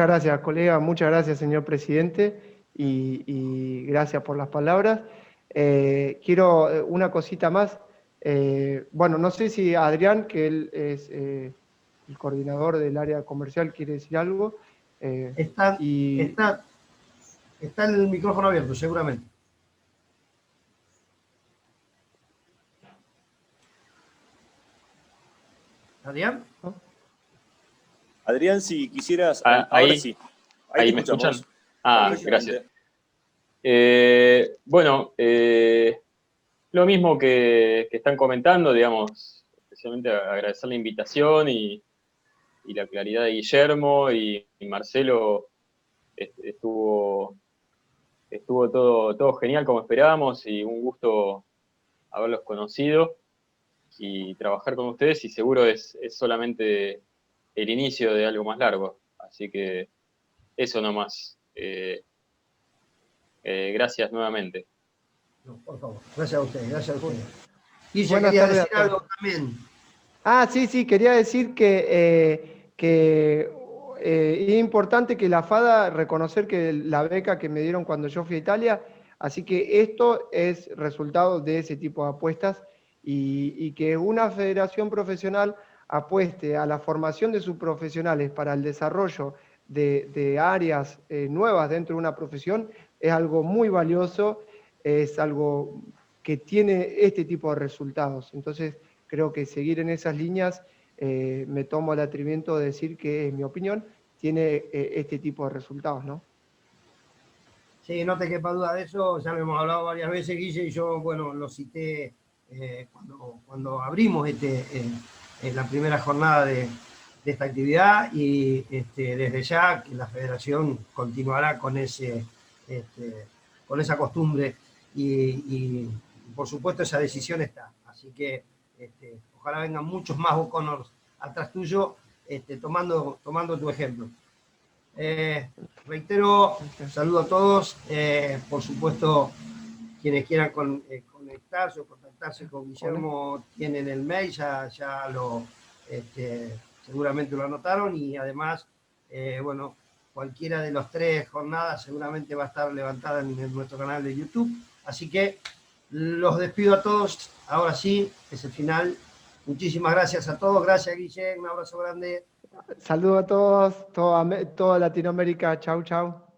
gracias, colega, muchas gracias, señor presidente, y gracias por las palabras. Quiero una cosita más. Bueno, no sé si Adrián, que él es el coordinador del área comercial, quiere decir algo. Está el micrófono abierto, seguramente. ¿Adrián? Adrián, si quisieras... ahora ahí sí. Ahí me escuchan. Gracias. Bueno, lo mismo que están comentando, digamos, especialmente agradecer la invitación y la claridad de Guillermo y Marcelo. Estuvo todo genial como esperábamos, y un gusto haberlos conocido y trabajar con ustedes, y seguro es solamente el inicio de algo más largo. Así que eso nomás. Gracias nuevamente. No, por favor. Gracias a ustedes, gracias a ustedes. Y yo Buenas quería tardes decir algo también. Sí, quería decir que es importante que la FADA, reconocer que la beca que me dieron cuando yo fui a Italia, así que esto es resultado de ese tipo de apuestas, y que una federación profesional apueste a la formación de sus profesionales para el desarrollo de áreas nuevas dentro de una profesión es algo muy valioso, es algo que tiene este tipo de resultados. Entonces, creo que seguir en esas líneas, me tomo el atrevimiento de decir que, en mi opinión, tiene este tipo de resultados, ¿no? Sí, no te quepa duda de eso, ya lo hemos hablado varias veces, Guille, y yo, bueno, lo cité cuando abrimos la primera jornada de esta actividad, y desde ya que la federación continuará con con esa costumbre, y por supuesto esa decisión está. Así que ojalá vengan muchos más O'Connors atrás tuyo, tomando tu ejemplo. Reitero, saludo a todos. Por supuesto, quienes quieran conectarse o contactarse con Guillermo tienen el mail, ya seguramente lo anotaron, y además, bueno, cualquiera de las 3 jornadas seguramente va a estar levantada en nuestro canal de YouTube. Así que los despido a todos. Ahora sí, es el final. Muchísimas gracias a todos. Gracias, Guillermo. Un abrazo grande. Saludos a todos, toda Latinoamérica. Chau, chau.